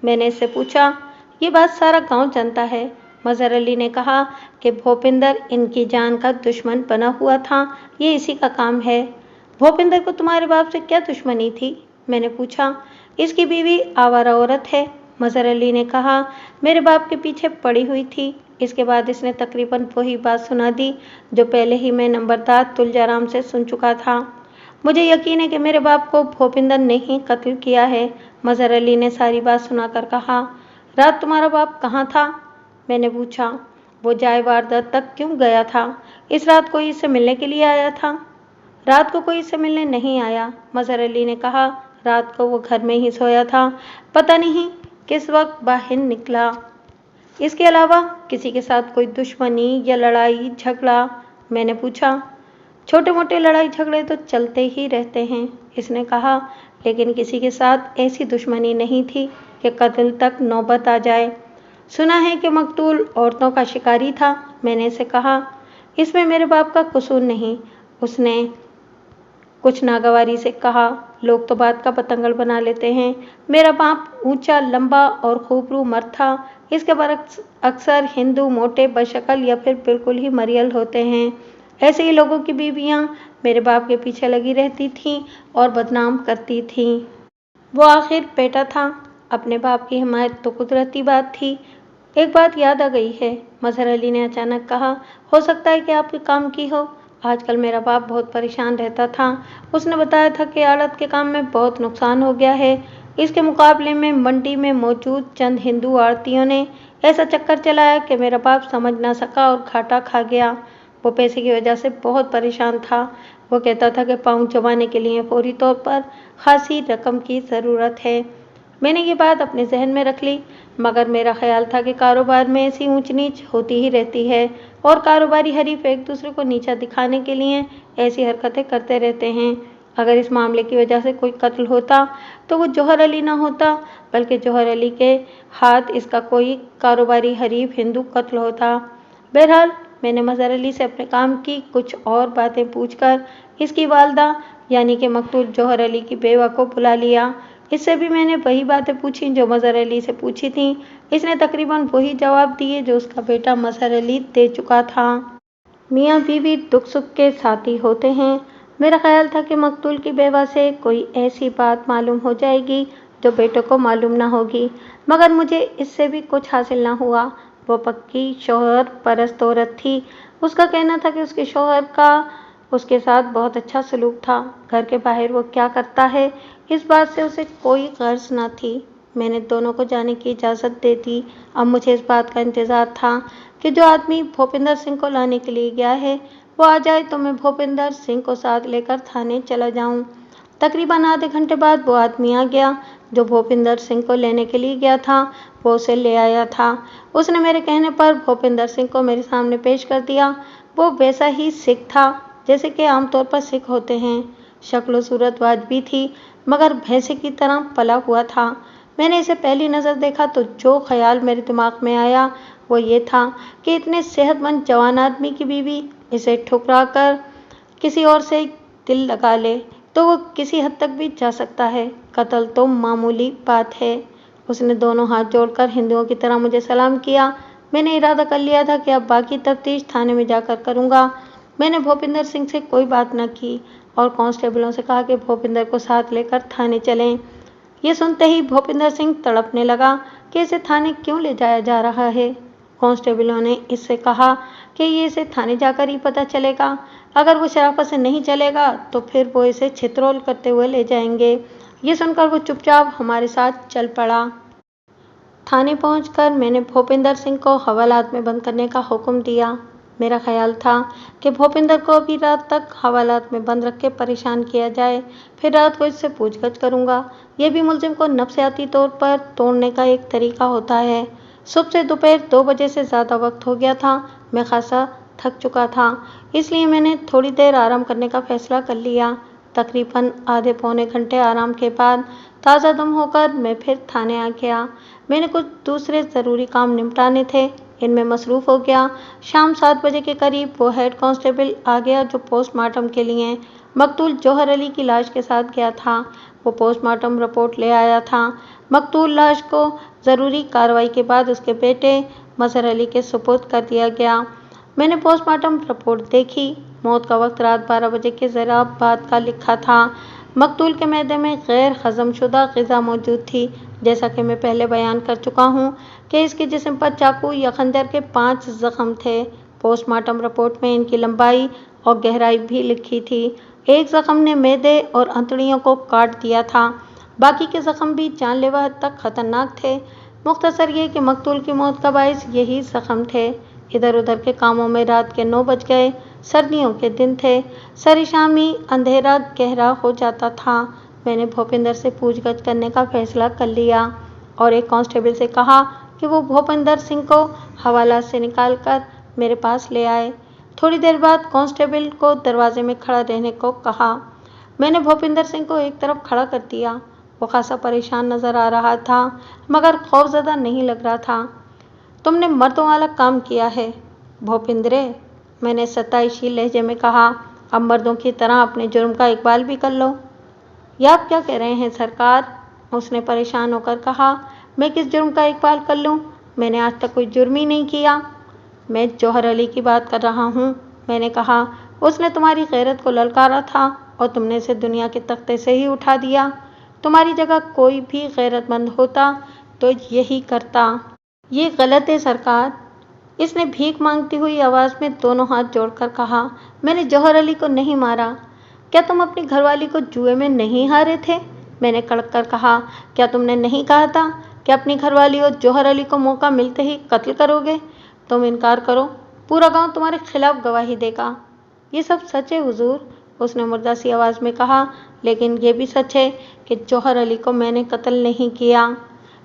मैंने इससे पूछा। ये बात सारा गांव जानता है। मजहर अली ने कहा कि भूपिंदर इनकी जान का दुश्मन बना हुआ था, ये इसी का काम है। भूपिंदर को तुम्हारे बाप से क्या दुश्मनी थी? मैंने पूछा। इसकी बीवी आवारा औरत है, मजहर अली ने कहा, मेरे बाप के पीछे पड़ी हुई थी। इसके बाद इसने तकरीबन वही बात सुना दी जो पहले ही मैं नंबरदार तुलजाराम से सुन चुका था। मुझे यकीन है कि मेरे बाप को भूपिंदर ने ही कत्ल किया है, मजहर अली ने सारी बात सुनाकर कहा। रात तुम्हारा बाप कहाँ था? मैंने पूछा। वो जाए वारदात तक क्यों गया था? इस रात कोई इससे मिलने के लिए आया था? रात को कोई इससे मिलने नहीं आया, मजहर अली ने कहा। रात को वो घर में ही सोया था, पता नहीं किस वक्त बाहर निकला। इसके अलावा किसी के साथ कोई दुश्मनी या लड़ाई झगड़ा? मैंने पूछा। छोटे मोटे लड़ाई झगड़े तो चलते ही रहते हैं, इसने कहा, लेकिन किसी के साथ ऐसी दुश्मनी नहीं थी कि कत्ल तक नौबत आ जाए। सुना है कि मकतूल औरतों का शिकारी था, मैंने इसे कहा। इसमें मेरे बाप का कसूर नहीं, उसने कुछ नागवारी से कहा। लोग तो बात का पतंगड़ बना लेते हैं। मेरा बाप ऊंचा, लंबा और खूबरू मर्द था। इसके बरक्स अक्सर हिंदू मोटे, बशक्ल या फिर बिल्कुल ही मरियल होते हैं। ऐसे ही लोगों की बीवियां मेरे बाप के पीछे लगी रहती थीं और बदनाम करती थीं। वो आखिर बेटा था, अपने बाप की हिमायत तो कुदरती बात थी। एक बात याद आ गई है, मजहर अली ने अचानक कहा। हो सकता है कि आपके काम की हो। आजकल मेरा बाप बहुत परेशान रहता था। उसने बताया था कि आड़त के काम में बहुत नुकसान हो गया है। इसके मुकाबले में मंडी में मौजूद चंद हिंदू आड़तियों ने ऐसा चक्कर चलाया कि मेरा बाप समझ ना सका और घाटा खा गया। वो पैसे की वजह से बहुत परेशान था। वो कहता था कि पाँव जमाने के लिए फौरी तौर पर खासी रकम की ज़रूरत है। मैंने ये बात अपने जहन में रख ली, मगर मेरा ख्याल था कि कारोबार में ऐसी ऊंच नीच होती ही रहती है और कारोबारी हरीफ एक दूसरे को नीचा दिखाने के लिए ऐसी हरकतें करते रहते हैं। अगर इस मामले की वजह से कोई कत्ल होता तो वो जौहर अली ना होता, बल्कि जौहर अली के हाथ इसका कोई कारोबारी हरीफ हिंदू कत्ल होता। बहरहाल मैंने मजहर अली से अपने काम की कुछ और बातें पूछकर इसकी वालदा यानी कि मकतूल जौहर अली की बेवा को बुला लिया। इससे भी मैंने वही बातें पूछी जो मजहर अली से पूछी थी। इसने तकरीबन वही जवाब दिए जो उसका बेटा मजहर अली दे चुका था। मियाँ बीवी दुख सुख के साथी होते हैं। मेरा ख्याल था कि मकतूल की बेवा से कोई ऐसी बात मालूम हो जाएगी जो बेटे को मालूम ना होगी, मगर मुझे इससे भी कुछ हासिल ना हुआ। वो पक्की शौहर परस्त औरत थी। उसका कहना था कि उसके शौहर का उसके साथ बहुत अच्छा सलूक था। घर के बाहर वो क्या करता है इस बात से उसे कोई गर्ज ना थी। मैंने दोनों को जाने की इजाज़त दे दी। अब मुझे इस बात का इंतज़ार था कि जो आदमी भूपिंदर सिंह को लाने के लिए गया है वो आ जाए तो मैं भूपिंदर सिंह को साथ लेकर थाने चला जाऊं। तकरीबन आधे घंटे बाद वो आदमी आ गया जो भूपिंदर सिंह को लेने के लिए गया था। वो उसे ले आया था। उसने मेरे कहने पर भूपिंदर सिंह को मेरे सामने पेश कर दिया। वो वैसा ही सिख था जैसे कि आमतौर पर सिख होते हैं। शक्ल सूरत वाजबी थी, मगर भैंसे की तरह पला हुआ था। मैंने इसे पहली नज़र देखा तो जो ख्याल मेरे दिमाग में आया वो ये था कि इतने सेहतमंद जवान आदमी की बीवी इसे ठुकरा कर किसी और से दिल लगा ले तो वो किसी हद तक भी जा सकता है। कत्ल तो मामूली बात है। उसने दोनों हाथ जोड़कर हिंदुओं की तरह मुझे सलाम किया। मैंने इरादा कर लिया था कि अब बाकी तफ्तीश थाने में जाकर करूँगा। मैंने भूपिंदर सिंह से कोई बात न की और कांस्टेबलों से कहा कि भूपिंदर को साथ लेकर थाने चलें। ये सुनते ही भूपिंदर सिंह तड़पने लगा कि इसे थाने क्यों ले जाया जा रहा है। कांस्टेबलों ने इससे कहा कि ये इसे थाने जाकर ही पता चलेगा। अगर वो शराफत से नहीं चलेगा तो फिर वो इसे छितरोल करते हुए ले जाएंगे। ये सुनकर वो चुपचाप हमारे साथ चल पड़ा। थाने पहुंचकर मैंने भूपिंदर सिंह को हवालात में बंद करने का हुक्म दिया। मेरा ख्याल था कि भूपिंदर को अभी रात तक हवालात में बंद रख के परेशान किया जाए, फिर रात को इससे पूछगछ करूंगा। यह भी मुलजिम को नफ्सियाती तौर पर तोड़ने का एक तरीका होता है। सुबह से दोपहर 2 बजे से ज़्यादा वक्त हो गया था। मैं खासा थक चुका था, इसलिए मैंने थोड़ी देर आराम करने का फैसला कर लिया। तकरीबन आधे पौने घंटे आराम के बाद ताज़ा दम होकर मैं फिर थाने आ गया। मैंने कुछ दूसरे ज़रूरी काम निपटाने थे, इनमें मसरूफ़ हो गया। शाम 7 बजे के करीब वो हेड कांस्टेबल आ गया जो पोस्टमार्टम के लिए मकतूल जौहर अली की लाश के साथ गया था। वो पोस्टमार्टम रिपोर्ट ले आया था। मकतूल लाश को ज़रूरी कार्रवाई के बाद उसके बेटे मजहर अली के सुपुर्द कर दिया गया। मैंने पोस्टमार्टम रिपोर्ट देखी। मौत का वक्त रात 12 बजे के ज़रा बाद का लिखा था। मकतूल के मैदे में गैर हज़मशुदा ग़िज़ा मौजूद थी। जैसा कि मैं पहले बयान कर चुका हूँ कि इसके जिस्म पर चाकू या खंजर के 5 ज़ख्म थे। पोस्टमार्टम रिपोर्ट में इनकी लंबाई और गहराई भी लिखी थी। एक ज़ख्म ने मैदे और अंतड़ियों को काट दिया था। बाकी के ज़ख्म भी जानलेवा हद तक ख़तरनाक थे। मुख्तसर ये कि मकतूल की मौत का बाइस यही ज़ख्म थे। इधर उधर के कामों में रात के 9 बज गए। सर्दियों के दिन थे। सरेशामी अंधेरा गहरा हो जाता था। मैंने भूपिंदर से पूछगछ करने का फैसला कर लिया और एक कांस्टेबल से कहा कि वो भूपिंदर सिंह को हवालात से निकालकर मेरे पास ले आए। थोड़ी देर बाद कांस्टेबल को दरवाजे में खड़ा रहने को कहा। मैंने भूपिंदर सिंह को एक तरफ खड़ा कर दिया। वो खासा परेशान नज़र आ रहा था, मगर खौफज़दा नहीं लग रहा था। तुमने मर्दों वाला काम किया है भूपिंदरे, मैंने सताइशी लहजे में कहा। अब मर्दों की तरह अपने जुर्म का इकबाल भी कर लो। ये आप क्या कह रहे हैं सरकार, उसने परेशान होकर कहा। मैं किस जुर्म का इकबाल कर लूँ? मैंने आज तक कोई जुर्म ही नहीं किया। मैं जौहर अली की बात कर रहा हूँ, मैंने कहा। उसने तुम्हारी गैरत को ललकारा था और तुमने इसे दुनिया के तख्ते से ही उठा दिया। तुम्हारी जगह कोई भी गैरतमंद होता तो यही करता। ये गलत है सरकार, इसने भीख मांगती हुई आवाज़ में दोनों हाथ जोड़कर कहा। मैंने जौहर अली को नहीं मारा। क्या तुम अपनी घरवाली को जुए में नहीं हारे थे? मैंने कड़क कर कहा। क्या तुमने नहीं कहा था कि अपनी घरवाली और जौहर अली को मौका मिलते ही कत्ल करोगे? तुम इनकार करो, पूरा गांव तुम्हारे खिलाफ गवाही देगा। ये सब सच है हुजूर, उसने मुर्दा सी आवाज़ में कहा। लेकिन ये भी सच है कि जौहर अली को मैंने कत्ल नहीं किया,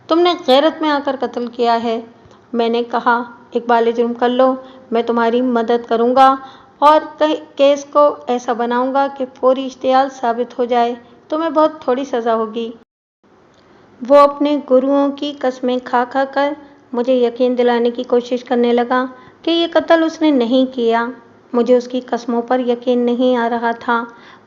तुमने गैरत में आकर कत्ल किया है। मैंने कहा, इकबाल जुर्म कर लो, मैं तुम्हारी मदद करूँगा और केस को ऐसा बनाऊंगा कि फौरी इश्तियाल साबित हो जाए। तुम्हें बहुत थोड़ी सज़ा होगी। वो अपने गुरुओं की कसमें खा खा कर मुझे यकीन दिलाने की कोशिश करने लगा कि ये कत्ल उसने नहीं किया। मुझे उसकी कस्मों पर यकीन नहीं आ रहा था।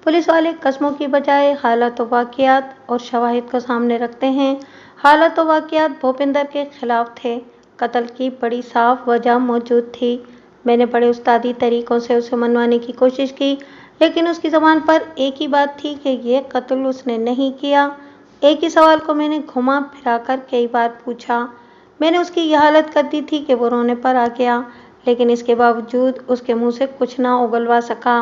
पुलिस वाले कस्मों की बजाय हालात व वाक़ियात और शवाहिद को सामने रखते हैं। हालात व वाक़ियात भूपिंदर के खिलाफ थे। कत्ल की बड़ी साफ वजह मौजूद थी। मैंने बड़े उस्तादी तरीकों से उसे मनवाने की कोशिश की, लेकिन उसकी ज़बान पर एक ही बात थी कि यह कत्ल उसने नहीं किया। एक ही सवाल को मैंने घुमा फिरा कर कई बार पूछा। मैंने उसकी यह हालत कर दी थी कि वो रोने पर आ गया, लेकिन इसके बावजूद उसके मुंह से कुछ ना उगलवा सका।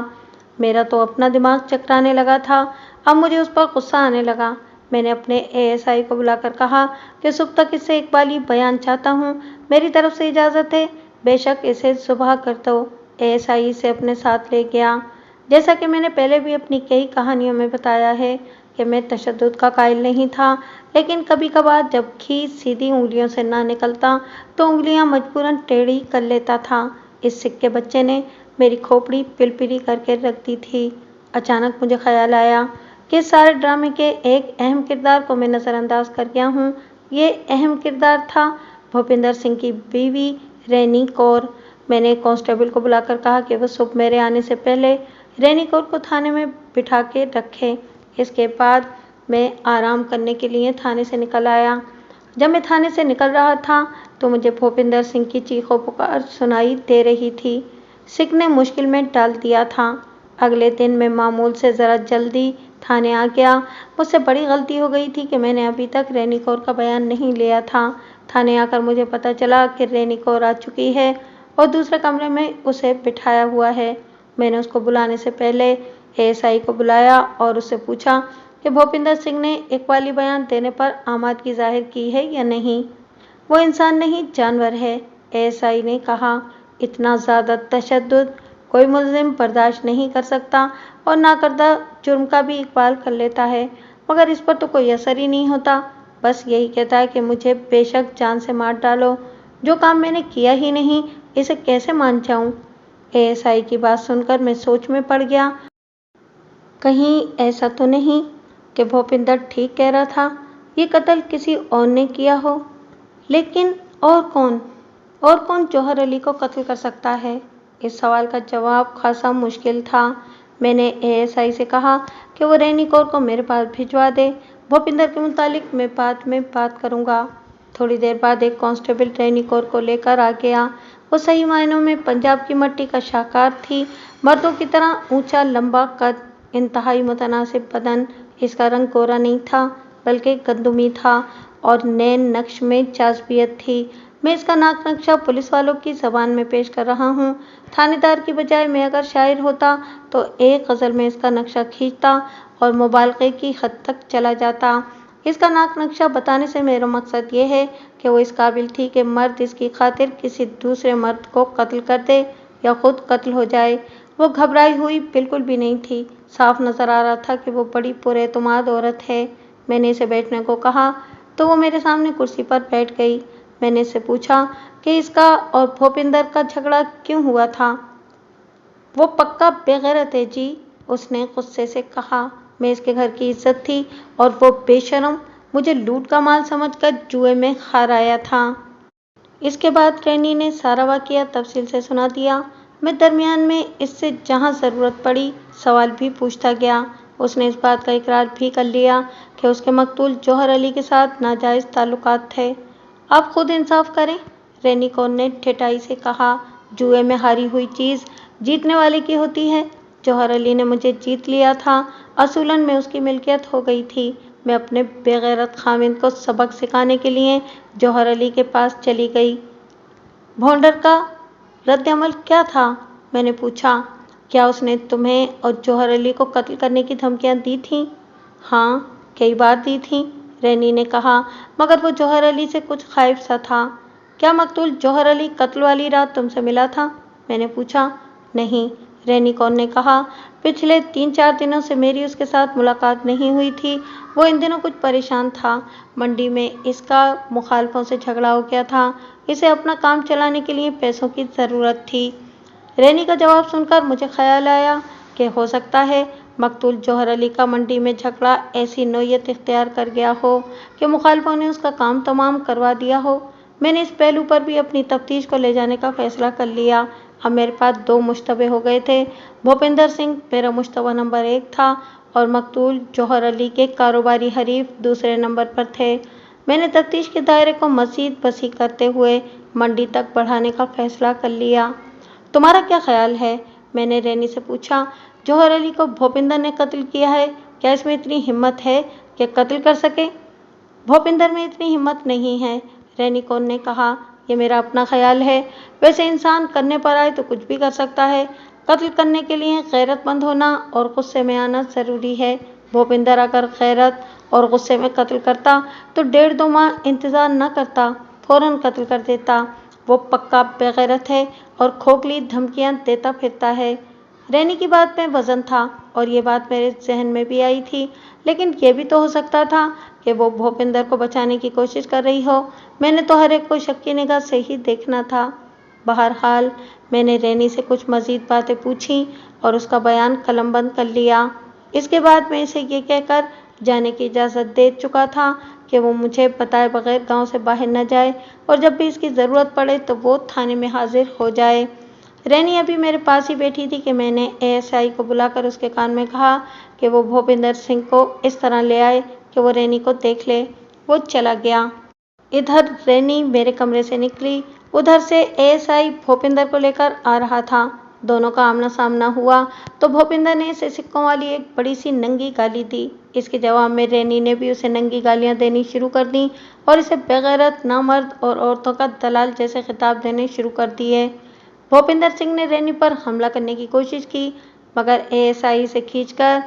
मेरा तो अपना दिमाग चकराने लगा था। अब मुझे उस पर गुस्सा आने लगा। मैंने अपने एएसआई को बुलाकर कहा कि सुबह तक इससे इकबाली बयान चाहता हूँ। मेरी तरफ से इजाज़त है, बेशक इसे सुबह कर दो। एएसआई इसे अपने साथ ले गया। जैसा कि मैंने पहले भी अपनी कई कहानियों में बताया है कि मैं तशद्दुद का कायल नहीं था, लेकिन कभी कभार जब घी सीधी उंगलियों से ना निकलता तो उंगलियां मजबूरन टेढ़ी कर लेता था। इस सिक्के बच्चे ने मेरी खोपड़ी पिलपिली करके रख दी थी। अचानक मुझे ख्याल आया कि इस सारे ड्रामे के एक अहम किरदार को मैं नज़रअंदाज कर गया हूँ। ये अहम किरदार था भूपिंदर सिंह की बीवी रैनी कौर। मैंने एक कांस्टेबल को बुलाकर कहा कि वो सुबह मेरे आने से पहले रैनी कौर को थाने में बिठा के रखे। इसके बाद मैं आराम करने के लिए थाने से निकल आया। जब मैं थाने से निकल रहा था तो मुझे भूपिंदर सिंह की चीखों पुकार सुनाई दे रही थी। सिख ने मुश्किल में डाल दिया था। अगले दिन मैं मामूल से ज़रा जल्दी थाने आ गया। मुझसे बड़ी गलती हो गई थी कि मैंने अभी तक रैनी कौर का बयान नहीं लिया था। थाने आकर मुझे पता चला कि रैनी कौर आ चुकी है और दूसरे कमरे में उसे बिठाया हुआ है। मैंने उसको बुलाने से पहले एएसआई को बुलाया और उससे पूछा कि भूपिंदर सिंह ने इकबाली बयान देने पर आमादगी जाहिर की है या नहीं। वो इंसान नहीं, जानवर है, एएसआई ने कहा। इतना ज़्यादा तशद्दुद कोई मुल्ज़िम बर्दाश्त नहीं कर सकता और नाकर्दा जुर्म का भी इकबाल कर लेता है, मगर इस पर तो कोई असर ही नहीं होता। बस यही कहता है कि मुझे बेशक जान से मार डालो। जो काम मैंने किया ही नहीं, इसे कैसे मान जाऊं? एएसआई की बात सुनकर मैं सोच में पड़ गया। कहीं ऐसा तो नहीं कि भूपिंदर ठीक कह रहा था, ये कत्ल किसी और ने किया हो। लेकिन और कौन? और कौन जौहर अली को कत्ल कर सकता है? इस सवाल का जवाब खासा मुश्किल था। मैंने एएसआई से कहा कि वो रैनी कौर को मेरे पास भिजवा दे। भूपिंदर के मुतालिक मैं बाद में बात करूंगा। थोड़ी देर बाद एक कांस्टेबल रैनी कौर को लेकर आ गया। वो सही मायनों में पंजाब की मट्टी का शाहकार थी। मर्दों की तरह ऊंचा लंबा कद, इंतहाई मुतनासिब बदन। इसका रंग गोरा नहीं था बल्कि गंदुमी था और नैन नक्श में जाज़बियत थी। मैं इसका नाक नक्शा पुलिस वालों की ज़बान में पेश कर रहा हूँ। थानेदार की बजाय मैं अगर शायर होता तो एक गज़ल में इसका नक्शा खींचता और मुबालगे की हद तक चला जाता। इसका नाक नक्शा बताने से मेरा मकसद ये है कि वो इस काबिल थी कि मर्द इसकी खातिर किसी दूसरे मर्द को कत्ल कर दे या खुद कत्ल हो जाए। वो घबराई हुई बिल्कुल भी नहीं थी। साफ नज़र आ रहा था कि वो बड़ी पुरएतमाद औरत है। मैंने इसे बैठने को कहा तो वो मेरे सामने कुर्सी पर बैठ गई। मैंने इससे पूछा कि इसका और भूपिंदर का झगड़ा क्यों हुआ था। वो पक्का बेगैरत है जी, उसने गुस्से से कहा। मैं इसके घर की इज्जत थी और वो बेशरम मुझे लूट का माल समझकर जुए में हार आया था। इसके बाद रैनी ने सारा वाक़या तफसील से सुना दिया। मैं दरमियान में इससे जहाँ ज़रूरत पड़ी सवाल भी पूछता गया। उसने इस बात का इकरार भी कर लिया कि उसके मकतूल जौहर अली के साथ नाजायज़ ताल्लुकात थे। आप खुद इंसाफ करें, रैनी कौर ने ठेठाई से कहा। जुए में हारी हुई चीज़ जीतने वाले की होती है। जौहर अली ने मुझे जीत लिया था। असूलन में उसकी मिल्कियत हो गई थी। मैं अपने बेगैरत खामिंद को सबक सिखाने के लिए जौहर अली के पास चली गई। भोंडर का रद्द-ए-अमल क्या था? मैंने पूछा। क्या उसने तुम्हें और जौहर अली को कत्ल करने की धमकियां दी थीं? हाँ, कई बार दी थीं, रैनी ने कहा, मगर वो जौहर अली से कुछ खाइफ सा था। क्या मकतूल जौहर अली कत्ल वाली रात तुमसे मिला था? मैंने पूछा। नहीं, रैनी कौर ने कहा। पिछले 3-4 दिनों से मेरी उसके साथ मुलाकात नहीं हुई थी। वो इन दिनों कुछ परेशान था। मंडी में इसका मुखालफों से झगड़ा हो गया था। इसे अपना काम चलाने के लिए पैसों की ज़रूरत थी। रैनी का जवाब सुनकर मुझे ख्याल आया कि हो सकता है मकतूल जौहर अली का मंडी में झगड़ा ऐसी नौयत इख्तियार कर गया हो कि मुखालफों ने उसका काम तमाम करवा दिया हो। मैंने इस पहलू पर भी अपनी तफ्तीश को ले जाने का फ़ैसला कर लिया। अब मेरे पास 2 मुश्तबे हो गए थे। भूपिंदर सिंह मेरा मुश्तबा नंबर 1 था और मकतूल जौहर अली के कारोबारी हरीफ दूसरे नंबर पर थे। मैंने तफ्तीश के दायरे को मज़ीद वसी करते हुए मंडी तक बढ़ाने का फैसला कर लिया। तुम्हारा क्या ख्याल है? मैंने रैनी से पूछा। जौहर अली को भूपिंदर ने कत्ल किया है, क्या इसमें इतनी हिम्मत है कि कत्ल कर सके? भूपिंदर में इतनी हिम्मत नहीं है, रैनी कौर ने कहा। ये मेरा अपना ख्याल है। वैसे इंसान करने पर आए तो कुछ भी कर सकता है। कत्ल करने के लिए गैरतमंद होना और गुस्से में आना ज़रूरी है। भूपिंदर अगर गैरत और गुस्से में कत्ल करता तो 1.5-2 माह इंतज़ार न करता, फ़ौरन कत्ल कर देता। वो पक्का बेगैरत है और खोखली धमकियां देता फिरता है। रैनी की बात में वज़न था और ये बात मेरे जहन में भी आई थी, लेकिन ये भी तो हो सकता था कि वो भूपिंदर को बचाने की कोशिश कर रही हो। मैंने तो हर एक को शक की निगाह से ही देखना था। बहरहाल मैंने रैनी से कुछ मज़ीद बातें पूछी और उसका बयान कलमबंद कर लिया। इसके बाद मैं इसे ये कहकर जाने की इजाज़त दे चुका था कि वो मुझे बताए बगैर गांव से बाहर न जाए और जब भी इसकी ज़रूरत पड़े तो वो थाने में हाजिर हो जाए। रैनी अभी मेरे पास ही बैठी थी कि मैंने एएसआई को बुलाकर उसके कान में कहा कि वो भूपिंदर सिंह को इस तरह ले आए कि वो रैनी को देख ले। वो चला गया। इधर रैनी मेरे कमरे से निकली, उधर से एएसआई भूपिंदर को लेकर आ रहा था। दोनों का आमना सामना हुआ तो भूपिंदर ने इसे सिक्कों वाली एक बड़ी सी नंगी गाली दी। इसके जवाब में रैनी ने भी उसे नंगी गालियां देनी शुरू कर दी और इसे बेगैरत, नामर्द और औरतों का दलाल जैसे खिताब देने शुरू कर दिए। भूपिंदर सिंह ने रैनी पर हमला करने की कोशिश की, मगर एएसआई से खींचकर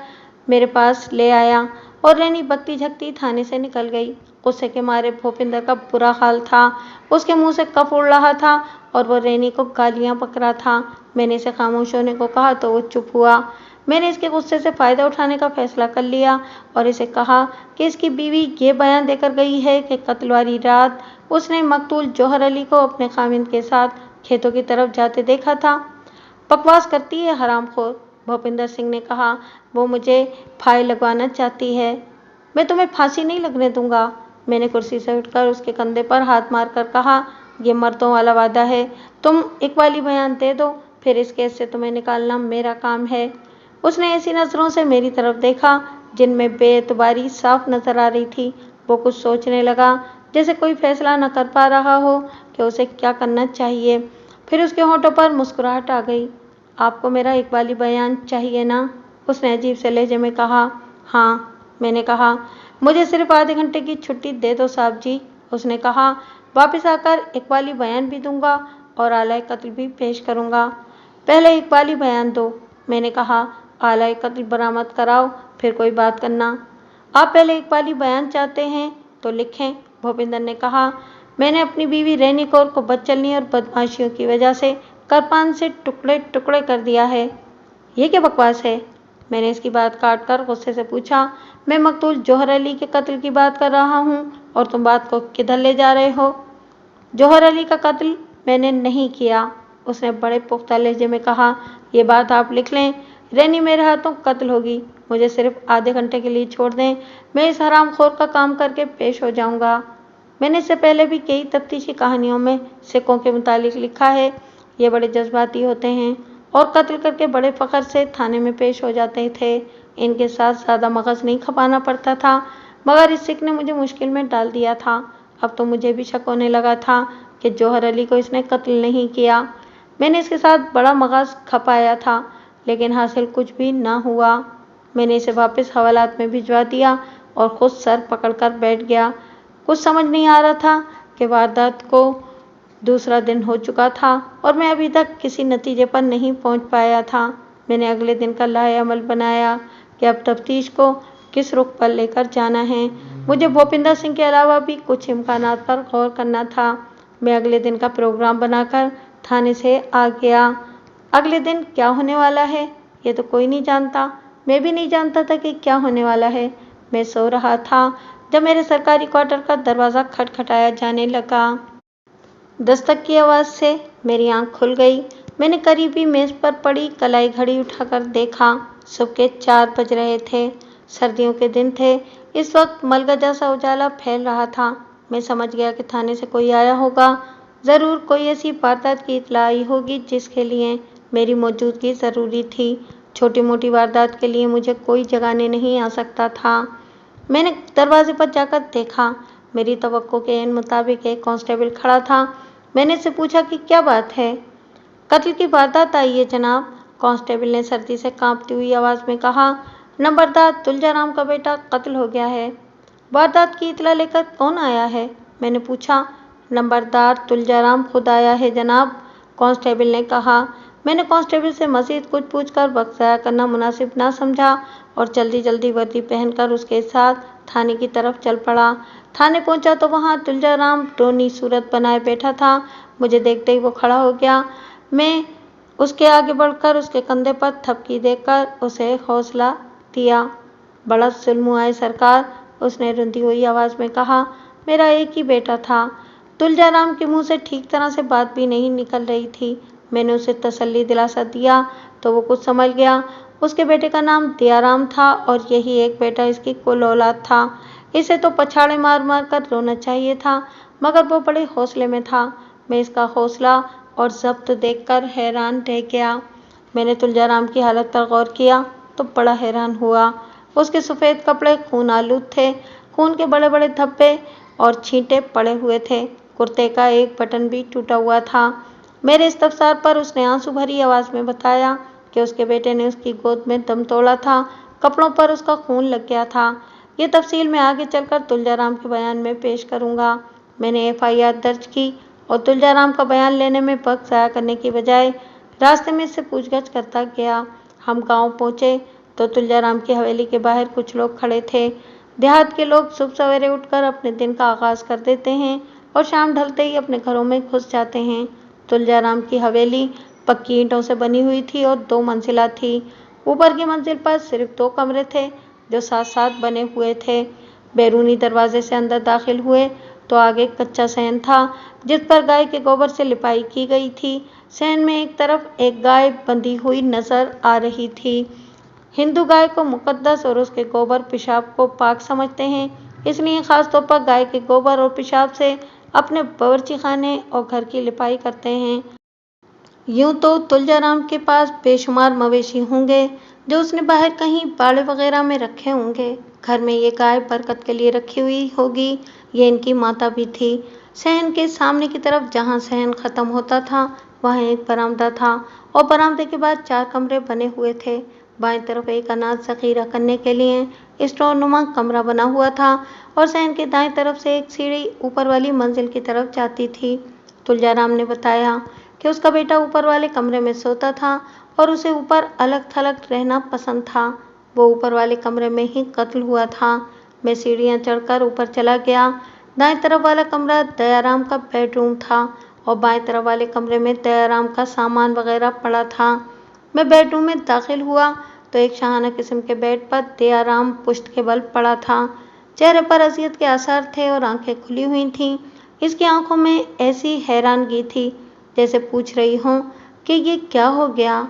मेरे पास ले आया और रैनी बकती झकती थाने से निकल गई। गुस्से के मारे भूपिंदर का बुरा हाल था। उसके मुंह से कफ उड़ रहा था और वो रैनी को गालियां बक रहा था। मैंने इसे खामोश होने को कहा तो वो चुप हुआ। मैंने इसके गुस्से से फ़ायदा उठाने का फैसला कर लिया और इसे कहा कि इसकी बीवी ये बयान देकर गई है कि कत्ल वाली रात उसने मकतूल जौहर अली को अपने खामिंद के साथ खेतों की तरफ जाते देखा था। बकवास करती है हरामखोर, भूपिंदर सिंह ने कहा। वो मुझे फाई लगवाना चाहती है। मैं तुम्हें फांसी नहीं लगने दूंगा। मैंने कुर्सी से उठकर उसके कंधे पर हाथ मारकर कहा, ये मर्दों वाला वादा है। तुम इकबाली बयान दे दो, फिर इस केस से तुम्हें निकालना मेरा काम है। उसने ऐसी नज़रों से मेरी तरफ देखा जिनमें बेएतबारी साफ नजर आ रही थी। वो कुछ सोचने लगा, जैसे कोई फैसला न कर पा रहा हो कि उसे क्या करना चाहिए। फिर उसके होंठों पर मुस्कुराहट आ गई। आपको मेरा इकबाली बयान चाहिए ना? उसने अजीब से लहजे में कहा। हाँ, मैंने कहा। मुझे सिर्फ आधे घंटे की छुट्टी दे दो साहब जी, उसने कहा। वापस आकर इकबाली बयान भी दूंगा और आला कत्ल भी पेश करूंगा। पहले इकबाली बयान दो, मैंने कहा। आला कत्ल बरामद कराओ, फिर कोई बात करना। आप पहले इकबाली बयान चाहते हैं तो लिखें, भूपिंदर ने कहा। मैंने अपनी बीवी रैनी कौर को बदचलनी और बदमाशियों की वजह से करपान से टुकड़े टुकड़े कर दिया है। ये क्या बकवास है? मैंने इसकी बात काट कर गुस्से से पूछा। मैं मकतूल जौहर अली के कत्ल की बात कर रहा हूँ और तुम बात को किधर ले जा रहे हो? जौहर अली का कत्ल मैंने नहीं किया, उसने बड़े पुख्ता लहजे में कहा। ये बात आप लिख लें, रैनी मेरे हाथों कत्ल होगी। मुझे सिर्फ आधे घंटे के लिए छोड़ दें, मैं इस हरामखोर का काम करके पेश हो जाऊंगा। मैंने इससे पहले भी कई तफ्तीशी कहानियों में सिक्कों के मुतालिक लिखा है। ये बड़े जज्बाती होते हैं और कत्ल करके बड़े फ़ख्र से थाने में पेश हो जाते थे। इनके साथ ज़्यादा मगज़ नहीं खपाना पड़ता था, मगर इस सिक ने मुझे मुश्किल में डाल दिया था। अब तो मुझे भी शक होने लगा था कि जौहर अली को इसने कत्ल नहीं किया। मैंने इसके साथ बड़ा मगज़ खपाया था, लेकिन हासिल कुछ भी ना हुआ। मैंने इसे वापस हवालात में भिजवा दिया और ख़ुद सर पकड़कर बैठ गया। कुछ समझ नहीं आ रहा था कि वारदात को दूसरा दिन हो चुका था और मैं अभी तक किसी नतीजे पर नहीं पहुंच पाया था। मैंने अगले दिन का लाएअमल बनाया कि अब तफ्तीश को किस रुख पर लेकर जाना है। मुझे भूपिंदर सिंह के अलावा भी कुछ इम्कानात पर गौर करना था। मैं अगले दिन का प्रोग्राम बनाकर थाने से आ गया। अगले दिन क्या होने वाला है ये तो कोई नहीं जानता। मैं भी नहीं जानता था कि क्या होने वाला है। मैं सो रहा था जब मेरे सरकारी क्वार्टर का दरवाज़ा खटखटाया जाने लगा। दस्तक की आवाज़ से मेरी आंख खुल गई। मैंने करीबी मेज़ पर पड़ी कलाई घड़ी उठाकर देखा। सुबह के 4 बज रहे थे। सर्दियों के दिन थे। इस वक्त मलगा जैसा उजाला फैल रहा था। मैं समझ गया कि थाने से कोई आया होगा। ضرور کوئی ایسی واردات کی اطلاع آئی ہوگی جس کے لیے میری موجودگی ضروری تھی۔ چھوٹی موٹی واردات کے لیے مجھے کوئی جگانے نہیں آ سکتا تھا۔ میں نے دروازے پر جا کر دیکھا۔ میری توقع کے عین مطابق ایک کانسٹیبل کھڑا تھا۔ میں نے اس سے پوچھا کہ کیا بات ہے؟ قتل کی واردات آئی ہے جناب، کانسٹیبل نے سردی سے کانپتی ہوئی آواز میں کہا۔ نمبردار تلجا رام کا بیٹا قتل ہو گیا ہے۔ واردات کی اطلاع لے کر کون آیا ہے؟ میں نے پوچھا۔ نمبردار تلجا رام خود آیا ہے جناب، کانسٹیبل نے کہا۔ میں نے کانسٹیبل سے مزید کچھ پوچھ کر وقت ضائع کرنا مناسب نہ سمجھا اور جلدی جلدی وردی پہن کر اس کے ساتھ تھانے کی طرف چل پڑا۔ تھانے پہنچا تو وہاں تلجا رام رونی صورت بنائے بیٹھا تھا۔ مجھے دیکھتے ہی وہ کھڑا ہو گیا۔ میں اس کے آگے بڑھ کر اس کے کندھے پر تھپکی دے کر اسے حوصلہ دیا۔ بڑا ظلم ہوا ہے سرکار، اس نے رندی ہوئی آواز میں کہا۔ میرا ایک ہی بیٹا تھا۔ تلجا رام کے منہ سے ٹھیک طرح سے بات بھی نہیں نکل رہی تھی۔ میں نے اسے تسلی دلاسا دیا تو وہ کچھ سمجھ گیا۔ اس کے بیٹے کا نام دیا رام تھا اور یہی ایک بیٹا اس کی کل اولاد تھا۔ اسے تو پچھاڑے مار مار کر رونا چاہیے تھا، مگر وہ بڑے حوصلے میں تھا۔ میں اس کا حوصلہ اور ضبط دیکھ کر حیران رہ گیا۔ میں نے تلجا رام کی حالت پر غور کیا تو بڑا حیران ہوا۔ اس کے سفید کپڑے خون آلود تھے، خون کے بڑے بڑے دھبے اور چھینٹے پڑے ہوئے تھے۔ کرتے کا ایک بٹن بھی ٹوٹا ہوا تھا۔ میرے استفسار پر اس نے آنسو بھری آواز میں بتایا کہ اس کے بیٹے نے اس کی گود میں دم توڑا تھا، کپڑوں پر اس کا خون لگ گیا تھا۔ یہ تفصیل میں آگے چل کر تلجا رام کے بیان میں پیش کروں گا۔ میں نے FIR درج کی اور تلجا رام کا بیان لینے میں وقت ضائع کرنے کی بجائے راستے میں اس سے پوچھ گچھ کرتا گیا۔ ہم گاؤں پہنچے تو تلجا رام کی حویلی کے باہر کچھ لوگ کھڑے تھے۔ دیہات کے لوگ صبح سویرے اٹھ کر اپنے دن کا آغاز کر دیتے ہیں اور شام ڈھلتے ہی اپنے گھروں میں گھس جاتے ہیں۔ تلجا رام کی حویلی پکی اینٹوں سے بنی ہوئی تھی اور 2 منزلہ تھی۔ اوپر کی منزل پر صرف 2 کمرے تھے جو ساتھ ساتھ بنے ہوئے تھے۔ بیرونی دروازے سے اندر داخل ہوئے تو آگے کچا صحن تھا جس پر گائے کے گوبر سے لپائی کی گئی تھی۔ صحن میں ایک طرف ایک گائے بندھی ہوئی نظر آ رہی تھی۔ ہندو گائے کو مقدس اور اس کے گوبر پیشاب کو پاک سمجھتے ہیں، اس لیے خاص طور پر گائے کے گوبر اور پیشاب سے اپنے باورچی خانے اور گھر کی لپائی کرتے ہیں۔ یوں تو تلجا رام کے پاس بے شمار مویشی ہوں گے جو اس نے باہر کہیں باڑے وغیرہ میں رکھے ہوں گے۔ گھر میں یہ گائے برکت کے لیے رکھی ہوئی ہوگی، یہ ان کی ماتا بھی تھی۔ صحن کے سامنے کی طرف جہاں صحن ختم ہوتا تھا وہاں ایک برآمدہ تھا اور برآمدے کے بعد 4 کمرے بنے ہوئے تھے۔ بائیں طرف ایک اناج ذخیرہ کرنے کے لیے اسٹور نما کمرہ بنا ہوا تھا اور صحن کے دائیں طرف سے ایک سیڑھی اوپر والی منزل کی طرف جاتی تھی۔ تلجا رام نے بتایا کہ اس کا بیٹا اوپر والے کمرے میں سوتا تھا اور اسے اوپر الگ تھلگ رہنا پسند تھا۔ وہ اوپر والے کمرے میں ہی قتل ہوا تھا۔ میں سیڑھیاں چڑھ کر اوپر چلا گیا۔ دائیں طرف والا کمرہ دیا رام کا بیڈ روم تھا اور بائیں طرف والے کمرے میں دیا رام کا سامان وغیرہ پڑا تھا۔ میں بیڈ روم میں داخل ہوا تو ایک شاہانہ قسم کے بیڈ پر دیا رام پشت کے بل پڑا تھا۔ چہرے پر اذیت کے آثار تھے اور آنکھیں کھلی ہوئی تھیں۔ اس کی آنکھوں میں ایسی حیرانگی تھی جیسے پوچھ رہی ہوں کہ یہ کیا ہو گیا۔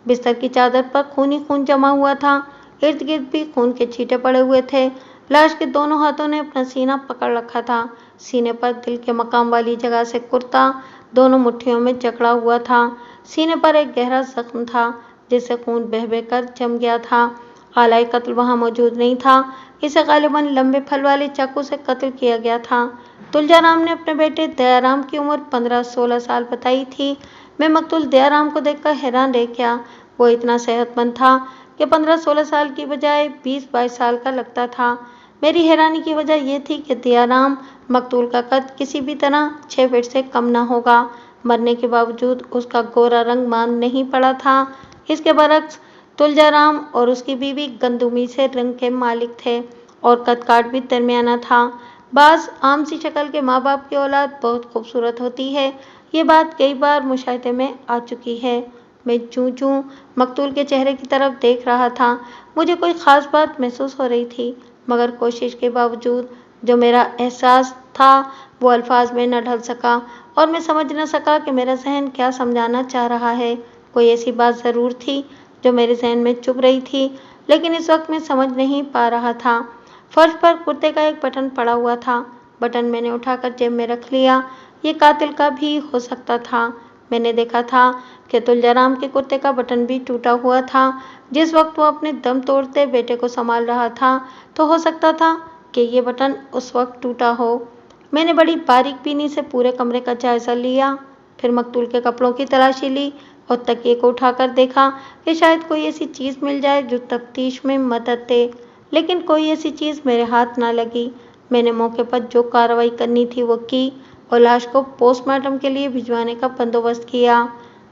بستر کی چادر پر خون ہی خون جمع ہوا تھا، ارد گرد بھی خون کے چھینٹے پڑے ہوئے تھے۔ لاش کے دونوں ہاتھوں نے اپنا سینہ پکڑ رکھا تھا۔ سینے پر دل کے مقام والی جگہ سے کرتا دونوں مٹھیوں میں جکڑا ہوا تھا۔ سینے پر ایک گہرا زخم تھا جس سے خون بہہ بہہ کر جم گیا تھا۔ آلہ قتل وہاں موجود نہیں تھا، اسے غالباً لمبے پھل والے چاقو سے قتل کیا گیا تھا۔ تلجا رام نے اپنے بیٹے دیا رام کی عمر 15-16 سال بتائی تھی۔ میں مقتول دیا رام کو دیکھ کر حیران رہ گیا۔ وہ اتنا صحت مند تھا کہ 15-16 سال کی بجائے 20-22 سال کا لگتا تھا۔ میری حیرانی کی وجہ یہ تھی کہ دیا رام مقتول کا قد کسی بھی طرح 6 فٹ سے کم نہ ہوگا۔ مرنے کے باوجود اس کا گورا رنگ ماند نہیں پڑا تھا۔ اس کے برعکس تلجا رام اور اس کی بیوی گندمی سے رنگ کے مالک تھے اور قد کاٹ بھی درمیانہ تھا۔ بعض عام سی شکل کے ماں باپ کی اولاد بہت خوبصورت ہوتی ہے، یہ بات کئی بار مشاہدے میں آ چکی ہے۔ میں چوں چوں مقتول کے چہرے کی طرف دیکھ رہا تھا، مجھے کوئی خاص بات محسوس ہو رہی تھی، مگر کوشش کے باوجود جو میرا احساس تھا وہ الفاظ میں نہ ڈھل سکا اور میں سمجھ نہ سکا کہ میرا ذہن کیا سمجھانا چاہ رہا ہے۔ کوئی ایسی بات ضرور تھی جو میرے ذہن میں چبھ رہی تھی لیکن اس وقت میں سمجھ نہیں پا رہا تھا۔ فرش پر کرتے کا ایک بٹن پڑا ہوا تھا۔ بٹن میں نے اٹھا کر جیب میں رکھ لیا۔ ये कातिल का भी हो सकता था। मैंने देखा था कि तुलजाराम के कुर्ते का बटन भी टूटा हुआ था। जिस वक्त वो अपने दम तोड़ते बेटे को संभाल रहा था, तो हो सकता था कि ये बटन उस वक्त टूटा हो। मैंने बड़ी बारीक बीनी से पूरे कमरे का जायजा लिया, फिर मकतूल के कपड़ों की तलाशी ली और तकिए को उठाकर देखा कि शायद कोई ऐसी चीज़ मिल जाए जो तफ्तीश में मदद दे, लेकिन कोई ऐसी चीज़ मेरे हाथ ना लगी। मैंने मौके पर जो कार्रवाई करनी थी वो की और लाश को पोस्टमार्टम के लिए भिजवाने का बंदोबस्त किया।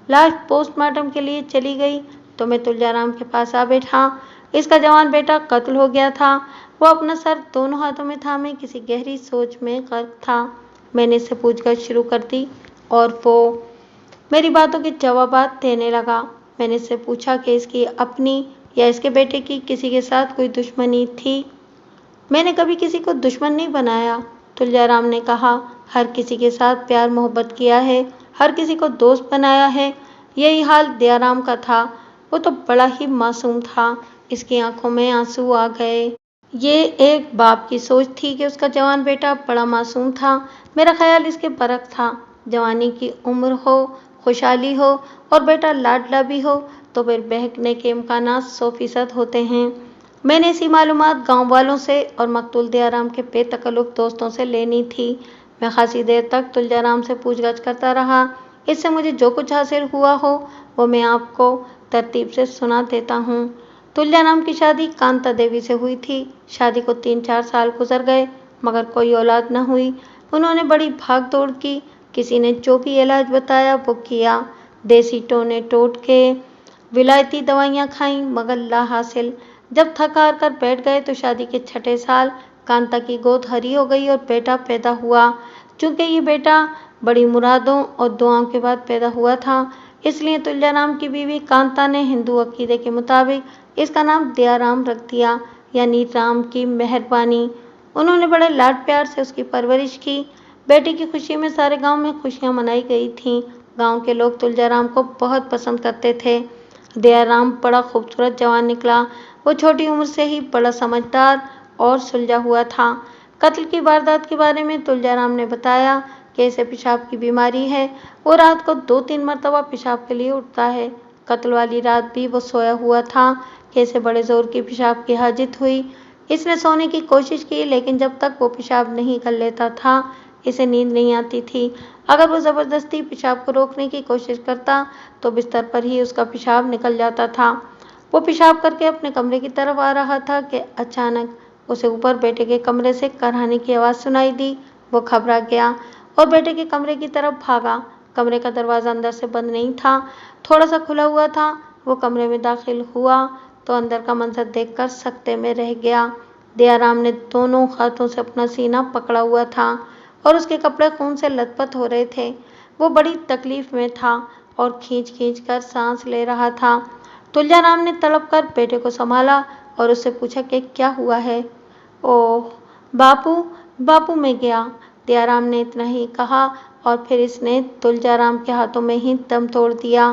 लाश पोस्टमार्टम के लिए चली गई तो मैं तुलजाराम के पास आ बैठा। इसका जवान बेटा कत्ल हो गया था। वो अपना सर दोनों हाथों में थामे किसी गहरी सोच में गर्क था। मैंने इससे पूछताछ शुरू कर दी और वो मेरी बातों के जवाबात देने लगा। मैंने इससे पूछा कि इसकी अपनी या इसके बेटे की किसी के साथ कोई दुश्मनी थी। मैंने कभी किसी को दुश्मन नहीं बनाया, तुलजाराम ने कहा। हर किसी के साथ प्यार मोहब्बत किया है, हर किसी को दोस्त बनाया है। यही हाल दयाराम का था। वो तो बड़ा ही मासूम था। इसकी आंखों में आंसू आ गए। ये एक बाप की सोच थी कि उसका जवान बेटा बड़ा मासूम था। मेरा ख्याल इसके बरक्स था। जवानी की उम्र हो, खुशहाली हो और बेटा लाडला भी हो तो फिर बहकने के इम्कानात 100% होते हैं। मैंने ऐसी मालूमात गांव वालों से और मकतूल दयाराम के बेतकल्लुफ़ दोस्तों से लेनी थी। मैं खासी देर तक तुलजाराम से पूछताछ करता रहा। इससे मुझे जो कुछ हासिल हुआ हो वो मैं आपको तरतीब से सुना देता हूँ। तुलजाराम की शादी कांता देवी से हुई थी। शादी को 3-4 साल गुजर गए मगर कोई औलाद न हुई। उन्होंने बड़ी भाग दौड़ की। किसी ने जो भी इलाज बताया वो किया। देसी टोने टोटके, विलायती दवाइयाँ खाईं मगर ला हासिल। जब थक हार कर बैठ गए तो शादी के 6ठे साल कांता की गोद हरी हो गई और बेटा पैदा हुआ। चूंकि ये बेटा बड़ी मुरादों और दुआओं के बाद पैदा हुआ था, इसलिए तुलजाराम की बीवी कांता ने हिंदू अकीदे के मुताबिक इसका नाम दयाराम रख दिया, यानी राम की मेहरबानी। उन्होंने बड़े लाड प्यार से उसकी परवरिश की। बेटे की खुशी में सारे गांव में खुशियां मनाई गई थीं। गांव के लोग तुलजाराम को बहुत पसंद करते थे। दयाराम बड़ा खूबसूरत जवान निकला। वो छोटी उम्र से ही बड़ा समझदार और सुलझा हुआ था। कत्ल की वारदात के बारे में तुलजाराम ने बताया कि इसे पेशाब की बीमारी है। वो रात को 2-3 मरतबा पेशाब के लिए उठता है। कत्ल वाली रात भी वो सोया हुआ था कि इसे बड़े जोर की पेशाब की हाजित हुई। इसने सोने की कोशिश की, लेकिन जब तक वो पेशाब नहीं कर लेता था इसे नींद नहीं आती थी। अगर वो ज़बरदस्ती पेशाब को रोकने की कोशिश करता तो बिस्तर पर ही उसका पेशाब निकल जाता था। वो पेशाब करके अपने कमरे की तरफ आ रहा था कि अचानक उसे ऊपर बेटे के कमरे से कराहने की आवाज़ सुनाई दी। वो घबरा गया और बेटे के कमरे की तरफ भागा। कमरे का दरवाज़ा अंदर से बंद नहीं था, थोड़ा सा खुला हुआ था। वो कमरे में दाखिल हुआ तो अंदर का मंजर देखकर सकते में रह गया। दयाराम ने दोनों हाथों से अपना सीना पकड़ा हुआ था और उसके कपड़े खून से लथपथ हो रहे थे। वो बड़ी तकलीफ में था और खींच खींच कर सांस ले रहा था। तुलजाराम ने तड़प कर बेटे को संभाला और उससे पूछा कि क्या हुआ है। ओह बापू, बापू मैं गया, दयाराम ने इतना ही कहा और फिर इसने तुलजाराम के हाथों में ही दम तोड़ दिया।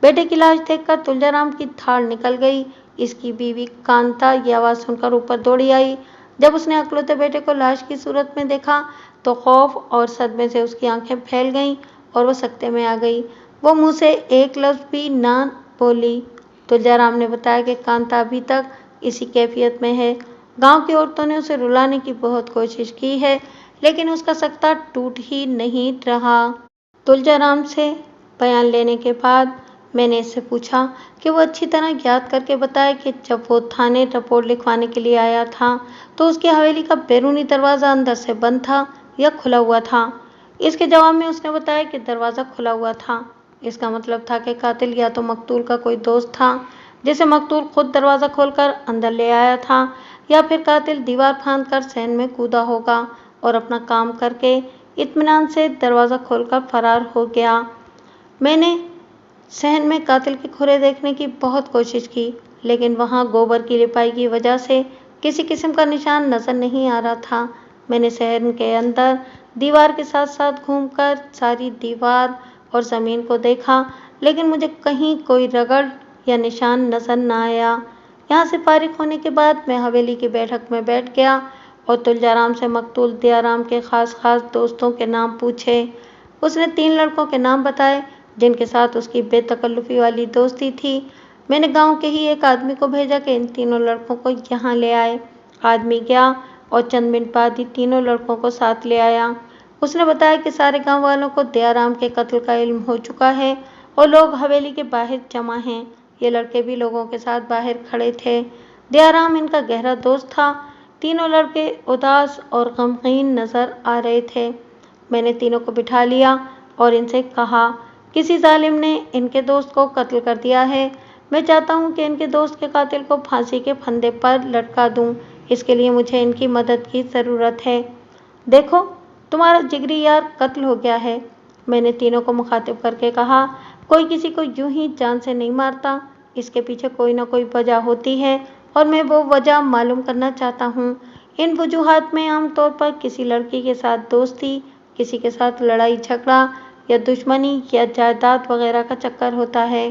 बेटे की लाश देखकर तुलजाराम की धाड़ निकल गई। इसकी बीवी कांता ये आवाज़ सुनकर ऊपर दौड़ी आई। जब उसने अकलौते बेटे को लाश की सूरत में देखा तो खौफ और सदमे से उसकी आंखें फैल गईं और वो सकते में आ गई। वो मुंह से एक लफ्ज़ भी ना बोली। तुलजाराम ने बताया कि कांता अभी तक इसी कैफियत में है। गांव की औरतों ने उसे रुलाने की बहुत कोशिश की है, लेकिन उसका सकता टूट ही नहीं रहा। तुलजाराम से बयान लेने के बाद मैंने इससे पूछा कि वो अच्छी तरह याद करके बताए कि जब वो थाने रिपोर्ट लिखवाने के लिए आया था तो उसकी हवेली का बैरूनी दरवाज़ा अंदर से बंद था या खुला हुआ था। इसके जवाब में उसने बताया कि दरवाज़ा खुला हुआ था। इसका मतलब था कि कातिल या तो मकतूल का कोई दोस्त था जिसे मकतूल खुद दरवाज़ा खोलकर अंदर ले आया था, या फिर कातिल दीवार फांदकर सहन में कूदा होगा और अपना काम करके इत्मीनान से दरवाज़ा खोलकर फरार हो गया। मैंने सहन में कातिल के खुरे देखने की बहुत कोशिश की, लेकिन वहाँ गोबर की लिपाई की वजह से किसी किस्म का निशान नज़र नहीं आ रहा था। मैंने सहन के अंदर दीवार के साथ साथ घूमकर सारी दीवार और ज़मीन को देखा, लेकिन मुझे कहीं कोई रगड़ या निशान नज़र न आया। यहाँ से फारिग होने के बाद मैं हवेली की बैठक में बैठ गया और तुलजाराम से मकतूल दयाराम के ख़ास दोस्तों के नाम पूछे। उसने 3 लड़कों के नाम बताए जिनके साथ उसकी बेतकल्लुफ़ी वाली दोस्ती थी। मैंने गांव के ही एक आदमी को भेजा कि इन तीनों लड़कों को यहाँ ले आए। आदमी गया और चंद मिनट बाद ही तीनों लड़कों को साथ ले आया। उसने बताया कि सारे गांव वालों को दयाराम के कत्ल का इल्म हो चुका है और लोग हवेली के बाहर जमा हैं। ये लड़के भी लोगों के साथ बाहर खड़े थे। दयाराम इनका गहरा दोस्त था। तीनों लड़के उदास और गमगीन नजर आ रहे थे। मैंने तीनों को बिठा लिया और इनसे कहा, किसी जालिम ने इनके दोस्त को कत्ल कर दिया है। मैं चाहता हूँ कि इनके दोस्त के कातिल को फांसी के फंदे पर लटका दूँ। इसके लिए मुझे इनकी मदद की ज़रूरत है। देखो, तुम्हारा जिगरी यार कत्ल हो गया है। मैंने तीनों को मुखातिब करके कहा, कोई किसी को यूं ही जान से नहीं मारता। इसके पीछे कोई ना कोई वजह होती है और मैं वो वजह मालूम करना चाहता हूँ। इन वजूहात में आमतौर पर किसी लड़की के साथ दोस्ती, किसी के साथ लड़ाई झगड़ा या दुश्मनी या जायदाद वगैरह का चक्कर होता है।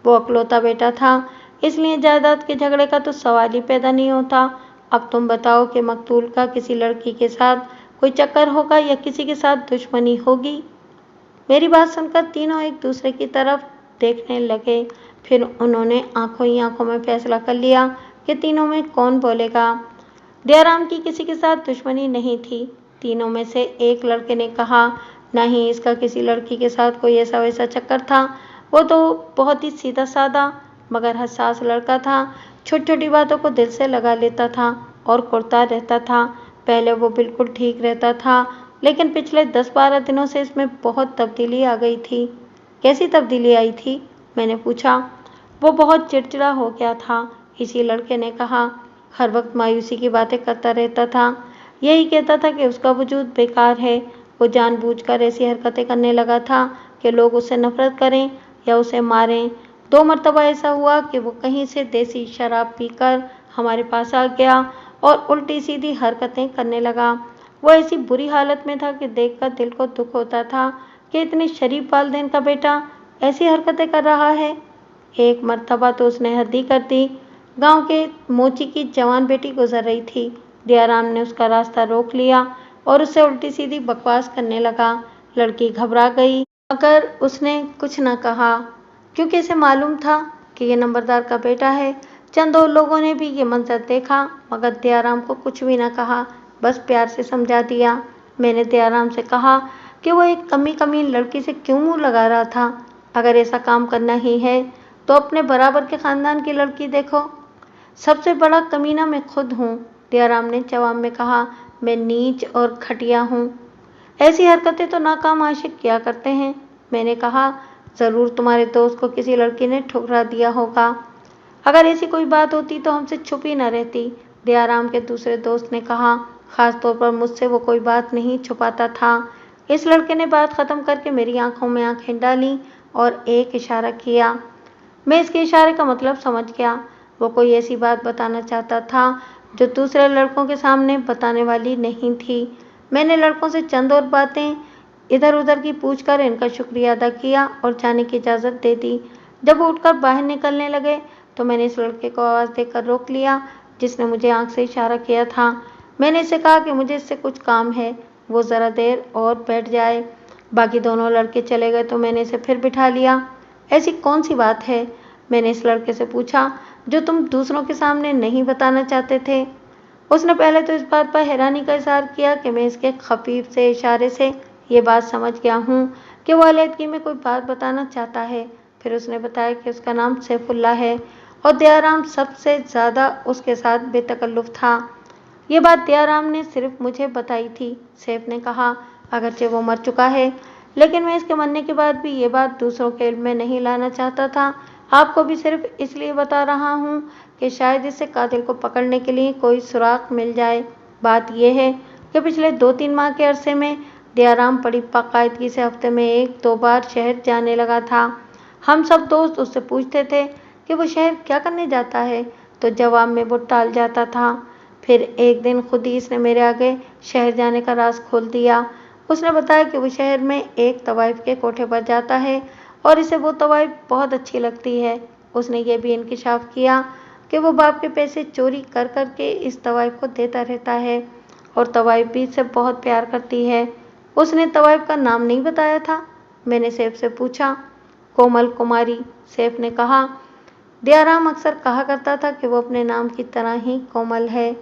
वो अकलौता बेटा था, इसलिए जायदाद के झगड़े का तो सवाल ही पैदा नहीं होता। अब तुम बताओ कि मकतूल का किसी लड़की के साथ कोई चक्कर होगा या किसी के साथ दुश्मनी होगी। मेरी बात सुनकर तीनों एक दूसरे की तरफ देखने लगे। फिर उन्होंने आंखों ही आंखों में फैसला कर लिया कि तीनों में कौन बोलेगा। दयाराम की किसी के साथ दुश्मनी नहीं थी। तीनों में से एक लड़के ने कहा, नहीं, इसका किसी लड़की के साथ कोई ऐसा वैसा चक्कर था। वो तो बहुत ही सीधा साधा मगर हसास लड़का था। छोटी छोटी बातों को दिल से लगा लेता था और कुड़ता रहता था। पहले वो बिल्कुल ठीक रहता था, लेकिन पिछले 10-12 दिनों से इसमें बहुत तब्दीली आ गई थी। कैसी तब्दीली आई थी? मैंने पूछा। वो बहुत चिड़चिड़ा हो गया था, इसी लड़के ने कहा। हर वक्त मायूसी की बातें करता रहता था। यही कहता था कि उसका वजूद बेकार है। वो जानबूझकर ऐसी हरकतें करने लगा था कि लोग उससे नफरत करें या उसे मारें। 2 मरतबा ऐसा हुआ कि वो कहीं से देसी शराब पीकर हमारे पास आ गया और उल्टी सीधी हरकतें करने लगा। वो ऐसी बुरी हालत में था कि देखकर दिल को दुख होता था कि इतने शरीफ वालिदैन का बेटा ऐसी हरकतें कर रहा है। एक मरतबा तो उसने हद ही कर दी। गांव के मोची की जवान बेटी गुजर रही थी। दयाराम ने उसका रास्ता रोक लिया और उससे उल्टी सीधी बकवास करने लगा। लड़की घबरा गई मगर उसने कुछ न कहा, क्योंकि इसे मालूम था कि ये नंबरदार का बेटा है। चंद और लोगों ने भी ये मंजर देखा मगर दयाराम को कुछ भी न कहा, बस प्यार से समझा दिया। मैंने दयाराम से कहा कि वो एक कमीन लड़की से क्यों मुंह लगा रहा था। अगर ऐसा काम करना ही है तो अपने बराबर के खानदान की लड़की देखो। सबसे बड़ा कमीना मैं खुद हूँ, दयाराम ने जवाब में कहा। मैं नीच और घटिया हूँ। ऐसी हरकतें तो नाकाम आशिक किया करते हैं। मैंने कहा, जरूर तुम्हारे दोस्त को किसी लड़की ने ठुकरा दिया होगा। अगर ऐसी कोई बात होती तो हमसे छुपी न रहती, दयाराम के दूसरे दोस्त ने कहा। खास तौर पर मुझसे वो कोई बात नहीं छुपाता था। इस लड़के ने बात खत्म करके मेरी आंखों में आंखें डाली और एक इशारा किया। मैं इसके इशारे का मतलब समझ गया। वो कोई ऐसी बात बताना चाहता था जो दूसरे लड़कों के सामने बताने वाली नहीं थी। मैंने लड़कों से चंद और बातें इधर उधर की पूछकर इनका शुक्रिया अदा किया और जाने की इजाज़त दे दी। जब वो उठकर बाहर निकलने लगे तो मैंने इस लड़के को आवाज़ देकर रोक लिया जिसने मुझे आंख से इशारा किया था। मैंने इससे कहा कि मुझे इससे कुछ काम है, वो ज़रा देर और बैठ जाए। बाकी दोनों लड़के चले गए तो मैंने इसे फिर बिठा लिया। ऐसी कौन सी बात है, मैंने इस लड़के से पूछा, जो तुम दूसरों के सामने नहीं बताना चाहते थे। उसने पहले तो इस बात पर हैरानी का इजहार किया कि मैं इसके खफीफ से इशारे से ये बात समझ गया हूँ कि वो अलहदगी में कोई बात बताना चाहता है। फिर उसने बताया कि उसका नाम सैफुल्ला है और दयाराम सबसे ज़्यादा उसके साथ बेतकल्लुफ़ था। ये बात दयाराम ने सिर्फ मुझे बताई थी, सैफ ने कहा। अगरचे वो मर चुका है, लेकिन मैं इसके मरने के बाद भी ये बात दूसरों के इल्म में नहीं लाना चाहता था। आपको भी सिर्फ इसलिए बता रहा हूँ कि शायद इससे कातिल को पकड़ने के लिए कोई सुराग मिल जाए। बात यह है कि पिछले 2-3 माह के अरसे में दयाराम बड़ी बाकायदगी से हफ्ते में 1-2 बार शहर जाने लगा था। हम सब दोस्त उससे पूछते थे कि वो शहर क्या करने जाता है, तो जवाब में वो टाल जाता था। फिर एक दिन खुद ही इसने मेरे आगे शहर जाने का राज खोल दिया। उसने बताया कि वो शहर में एक तवाइफ के कोठे पर जाता है और इसे वो तवाइफ बहुत अच्छी लगती है। उसने ये भी इंकिशाफ किया कि वो बाप के पैसे चोरी कर कर के इस तवाइफ को देता रहता है और तवाइफ भी इससे बहुत प्यार करती है। उसने तवाइफ का नाम नहीं बताया था? मैंने सैफ से पूछा। कोमल कुमारी, सैफ ने कहा। दयाराम अक्सर कहा करता था कि वो अपने नाम की तरह ही कोमल है।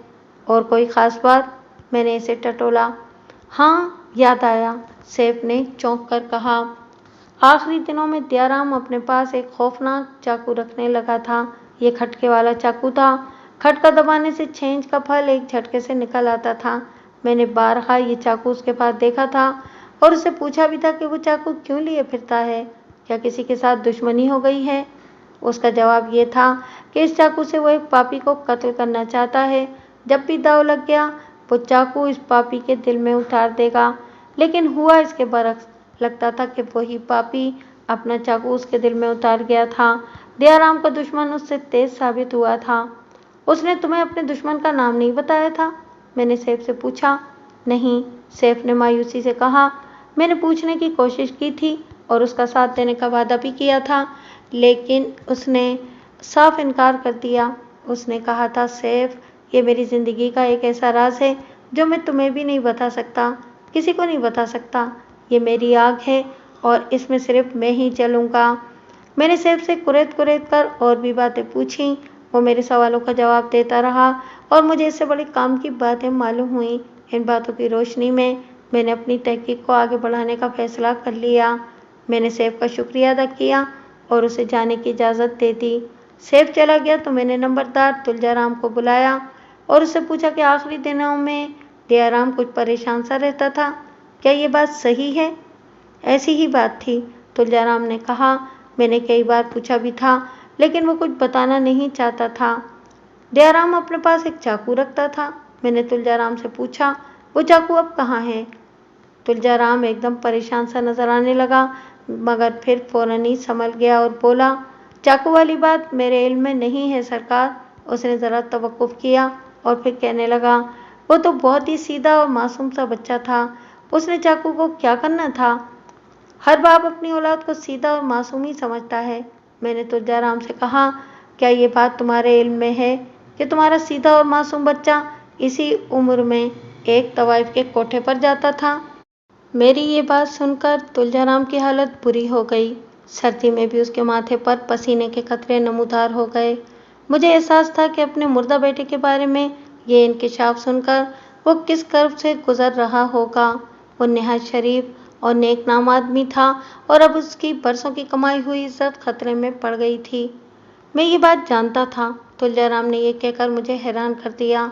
और कोई खास बात? मैंने इसे टटोला। हाँ, याद आया, सैफ ने चौंक कर कहा। आखिरी दिनों में दयाराम अपने पास एक खौफनाक चाकू रखने लगा था। ये खटके वाला चाकू था। खटका दबाने से 6 इंच का फल एक झटके से निकल आता था। मैंने बारहा ये चाकू उसके पास देखा था और उससे पूछा भी था कि वो चाकू क्यों लिए फिरता है, क्या किसी के साथ दुश्मनी हो गई है। उसका जवाब ये था कि इस चाकू से वो एक पापी को कत्ल करना चाहता है। जब भी दाव लग गया वो चाकू इस पापी के दिल में उतार देगा। लेकिन हुआ इसके बरक्स। लगता था कि वही पापी अपना चाकू उसके दिल में उतार गया था। दयाराम का दुश्मन उससे तेज साबित हुआ था। उसने तुम्हें अपने दुश्मन का नाम नहीं बताया था? मैंने सैफ से पूछा। नहीं, सैफ ने मायूसी से कहा। मैंने पूछने की कोशिश की थी और उसका साथ देने का वादा भी किया था, लेकिन उसने साफ इनकार कर दिया। उसने कहा था, सैफ, ये मेरी जिंदगी का एक ऐसा राज है जो मैं तुम्हें भी नहीं बता सकता, किसी को नहीं बता सकता। ये मेरी आग है और इसमें सिर्फ मैं ही जलूंगा। मैंने सैफ से कुरेद कुरेद कर और भी बातें पूछी। वो मेरे सवालों का जवाब देता रहा और मुझे इससे बड़े काम की बातें मालूम हुई। इन बातों की रोशनी में मैंने अपनी तहकीक को आगे बढ़ाने का फैसला कर लिया। मैंने सैफ का शुक्रिया अदा किया और उसे जाने की इजाज़त दे दी। सैफ चला गया तो मैंने नंबरदार तुलजाराम को बुलाया और उससे पूछा कि आखिरी दिनों में दयाराम कुछ परेशान सा रहता था, क्या ये बात सही है? ऐसी ही बात थी, तुलजाराम ने कहा। मैंने कई बार पूछा भी था, लेकिन वो कुछ बताना नहीं चाहता था। दयाराम अपने पास एक चाकू रखता था। मैंने तुलजाराम से पूछा, वो चाकू अब कहाँ है? तुलजाराम एकदम परेशान सा नजर आने लगा, मगर फिर फौरन ही संभल गया और बोला, चाकू वाली बात मेरे इल्म में नहीं है सरकार। उसने ज़रा तवक्कुफ किया और फिर कहने लगा, वो तो बहुत ही सीधा और मासूम सा बच्चा था। उसने चाकू को क्या करना था? हर बाप अपनी औलाद को सीधा और मासूम ही समझता है। मैंने तुलजाराम से कहा, क्या ये बात तुम्हारे इल्म में है कि तुम्हारा सीधा और मासूम बच्चा इसी उम्र में एक तवाइफ के कोठे पर जाता था? मेरी ये बात सुनकर तुलजाराम की हालत बुरी हो गई। सर्दी में भी उसके माथे पर पसीने के कतरे नमूदार हो गए। मुझे एहसास था कि अपने मुर्दा बेटे के बारे में ये इंकिशाफ सुनकर वो किस कर्ब से गुजर रहा होगा। वो निहायत शरीफ और नेकनाम आदमी था और अब उसकी बरसों की कमाई हुई इज्जत खतरे में पड़ गई थी। मैं ये बात जानता था। तुलजाराम ने यह कहकर मुझे हैरान कर दिया।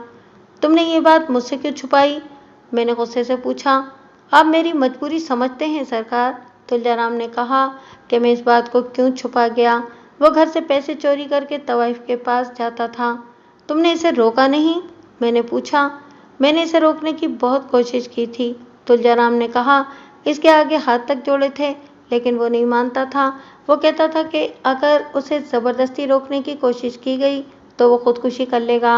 तुमने ये बात मुझसे क्यों छुपाई? मैंने गुस्से से पूछा। आप मेरी मजबूरी समझते हैं सरकार, तुलजाराम ने कहा। कि मैं इस बात को क्यों छुपा गया? वो घर से पैसे चोरी करके तवाइफ के पास जाता था। तुमने इसे रोका नहीं? मैंने पूछा। मैंने इसे रोकने की बहुत कोशिश की थी, तुलजाराम ने कहा। इसके आगे हाथ तक जोड़े थे, लेकिन वो नहीं मानता था। वो कहता था कि अगर उसे ज़बरदस्ती रोकने की कोशिश की गई तो वो खुदकुशी कर लेगा।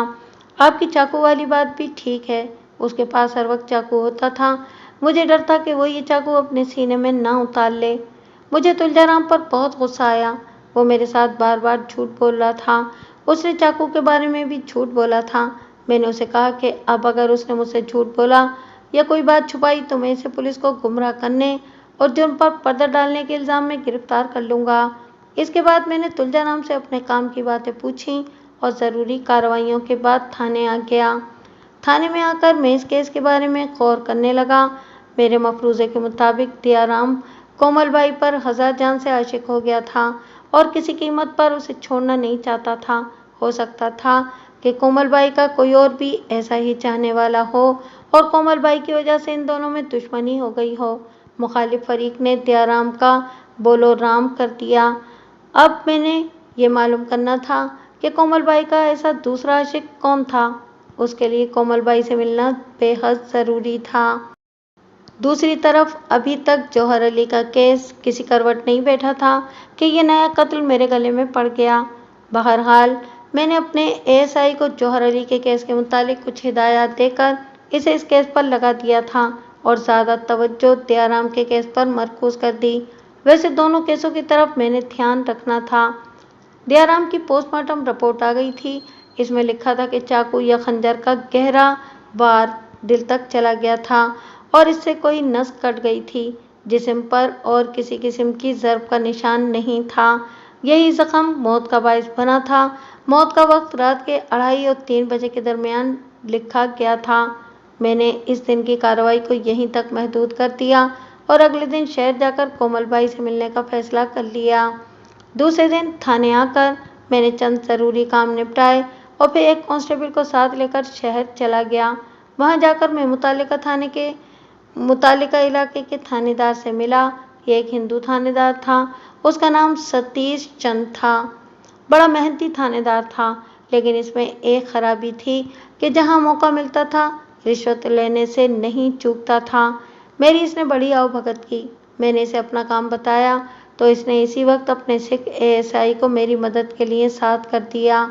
आपकी चाकू वाली बात भी ठीक है, उसके पास हर वक्त चाकू होता था। मुझे डर था कि वो ये चाकू अपने सीने में ना उतार ले। मुझे तुलजाराम पर बहुत गुस्सा आया। वो मेरे साथ बार बार झूठ बोल रहा था। उसने चाकू के बारे में भी झूठ बोला था। मैंने उसे कहा कि अब अगर उसने मुझसे झूठ बोला या कोई बात छुपाई तो मैं इसे पुलिस को गुमराह करने और जुर्म पर पर्दा डालने के इल्ज़ाम में गिरफ्तार कर लूँगा। इसके बाद मैंने तुलजाराम से अपने काम की बातें पूछीं और ज़रूरी कार्रवाइयों के बाद थाने आ गया। थाने में आकर मैं इस केस के बारे में गौर करने लगा। मेरे मफरूज़े के मुताबिक दयाराम कोमल बाई पर हज़ार जान से आशिक हो गया था और किसी कीमत पर उसे छोड़ना नहीं चाहता था। हो सकता था कि कोमल बाई का कोई और भी ऐसा ही चाहने वाला हो और कोमल बाई की वजह से इन दोनों में दुश्मनी हो गई हो। मुखालिफ फरीक ने दयाराम का बोलो राम कर दिया। अब मैंने ये मालूम करना था कि कोमल बाई का ऐसा दूसरा आशिक कौन था। उसके लिए कोमल बाई से मिलना बेहद ज़रूरी था। दूसरी तरफ अभी तक जौहर अली का केस किसी करवट नहीं बैठा था कि ये नया कत्ल मेरे गले में पड़ गया। बहरहाल मैंने अपने एएसआई को जौहर अली के केस के मुतालिक कुछ हिदायत देकर इसे इस केस पर लगा दिया था और ज़्यादा तवज्जो दयाराम के केस पर मरकूज कर दी। वैसे दोनों केसों की तरफ मैंने ध्यान रखना था। दयाराम की पोस्टमार्टम रिपोर्ट आ गई थी। इसमें लिखा था कि चाकू या खंजर का गहरा वार दिल तक चला गया था और इससे कोई नस कट गई थी। जिस्म पर और किसी किस्म की ज़र्ब का निशान नहीं था। यही जख्म मौत का बाइस बना था। मौत का वक्त रात के 2:30 और 3 बजे के दरमियान लिखा गया था। मैंने इस दिन की कार्रवाई को यहीं तक महदूद कर दिया और अगले दिन शहर जाकर कोमल बाई से मिलने का फैसला कर लिया। दूसरे दिन थाने आकर मैंने चंद ज़रूरी काम निपटाए और फिर एक कांस्टेबल को साथ लेकर शहर चला गया। वहां जाकर मैं मुतालिका इलाके के थानेदार से मिला। ये एक हिंदू थानेदार था। उसका नाम सतीश चंद था। बड़ा मेहनती थानेदार था, लेकिन इसमें एक खराबी थी कि जहां मौका मिलता था रिश्वत लेने से नहीं चूकता था। मेरी इसने बड़ी आवभगत की। मैंने इसे अपना काम बताया तो इसने इसी वक्त अपने सिख एएसआई को मेरी मदद के लिए साथ कर दिया।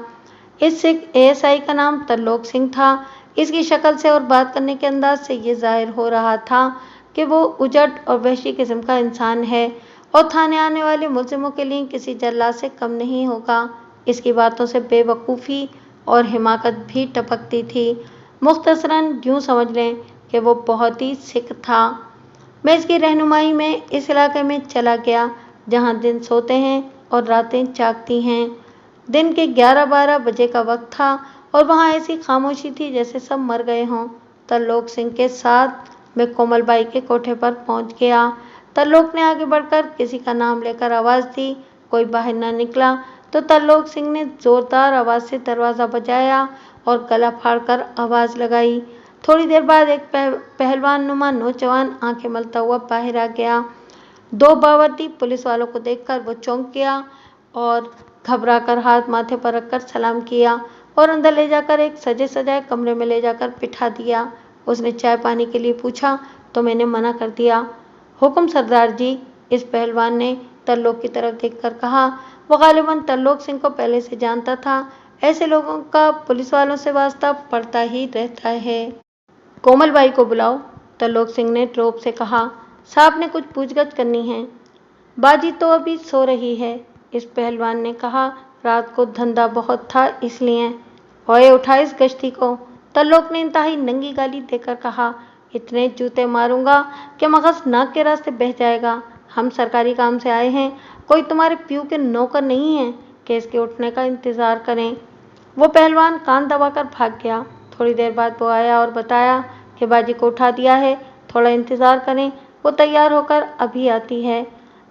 इस सिख एएसआई का नाम तरलोक सिंह था। इसकी शक्ल से और बात करने के अंदाज से ये जाहिर हो रहा था कि वो उजट और वहशी किस्म का इंसान है और थाने आने वाले मुलजिमों के लिए किसी जल्लाद से कम नहीं होगा। इसकी बातों से बेवकूफ़ी और हिमाकत भी टपकती थी। मुख्तसरन यूँ समझ लें कि वो बहुत ही सिख था। मैं इसकी रहनुमाई में इस इलाके में चला गया जहाँ दिन सोते हैं और रातें जागती हैं। दिन के 11-12 बजे का वक्त था और वहाँ ऐसी खामोशी थी जैसे सब मर गए हों। तरलोक सिंह के साथ मैं कोमल बाई के कोठे पर पहुँच गया। तरलोक ने आगे बढ़कर किसी का नाम लेकर आवाज़ दी। कोई बाहर न निकला तो तरलोक सिंह ने ज़ोरदार आवाज़ से दरवाज़ा बजाया और गला फाड़कर आवाज़ लगाई। थोड़ी देर बाद एक पहलवान नुमा नौजवान आंखें मलता हुआ बाहर आ गया। 2 बावर्दी पुलिस वालों को देखकर वो चौंक गया और घबराकर हाथ माथे पर रखकर सलाम किया और अंदर ले जाकर एक सजे सजाए कमरे में ले जाकर बिठा दिया। उसने चाय पानी के लिए पूछा तो मैंने मना कर दिया। हुक्म सरदार जी, इस पहलवान ने तरलोक की तरफ देखकर कहा। वो गालिबन तरलोक सिंह को पहले से जानता था। ऐसे लोगों का पुलिस वालों से वास्ता पड़ता ही रहता है। कोमल बाई को बुलाओ, तरलोक सिंह ने रोब से कहा। साहब ने कुछ पूछगछ करनी है। बाजी तो अभी सो रही है, इस पहलवान ने कहा। रात को धंधा बहुत था इसलिए। ओए उठा इस गश्ती को, तरलोक ने इंतहाई नंगी गाली देकर कहा। इतने जूते मारूंगा कि मगज नाक के रास्ते बह जाएगा। हम सरकारी काम से आए हैं, कोई तुम्हारे प्यू के नौकर नहीं है कि इसके उठने का इंतज़ार करें। वो पहलवान कान दबाकर भाग गया। थोड़ी देर बाद वो आया और बताया कि बाजी को उठा दिया है, थोड़ा इंतज़ार करें, वो तैयार होकर अभी आती है।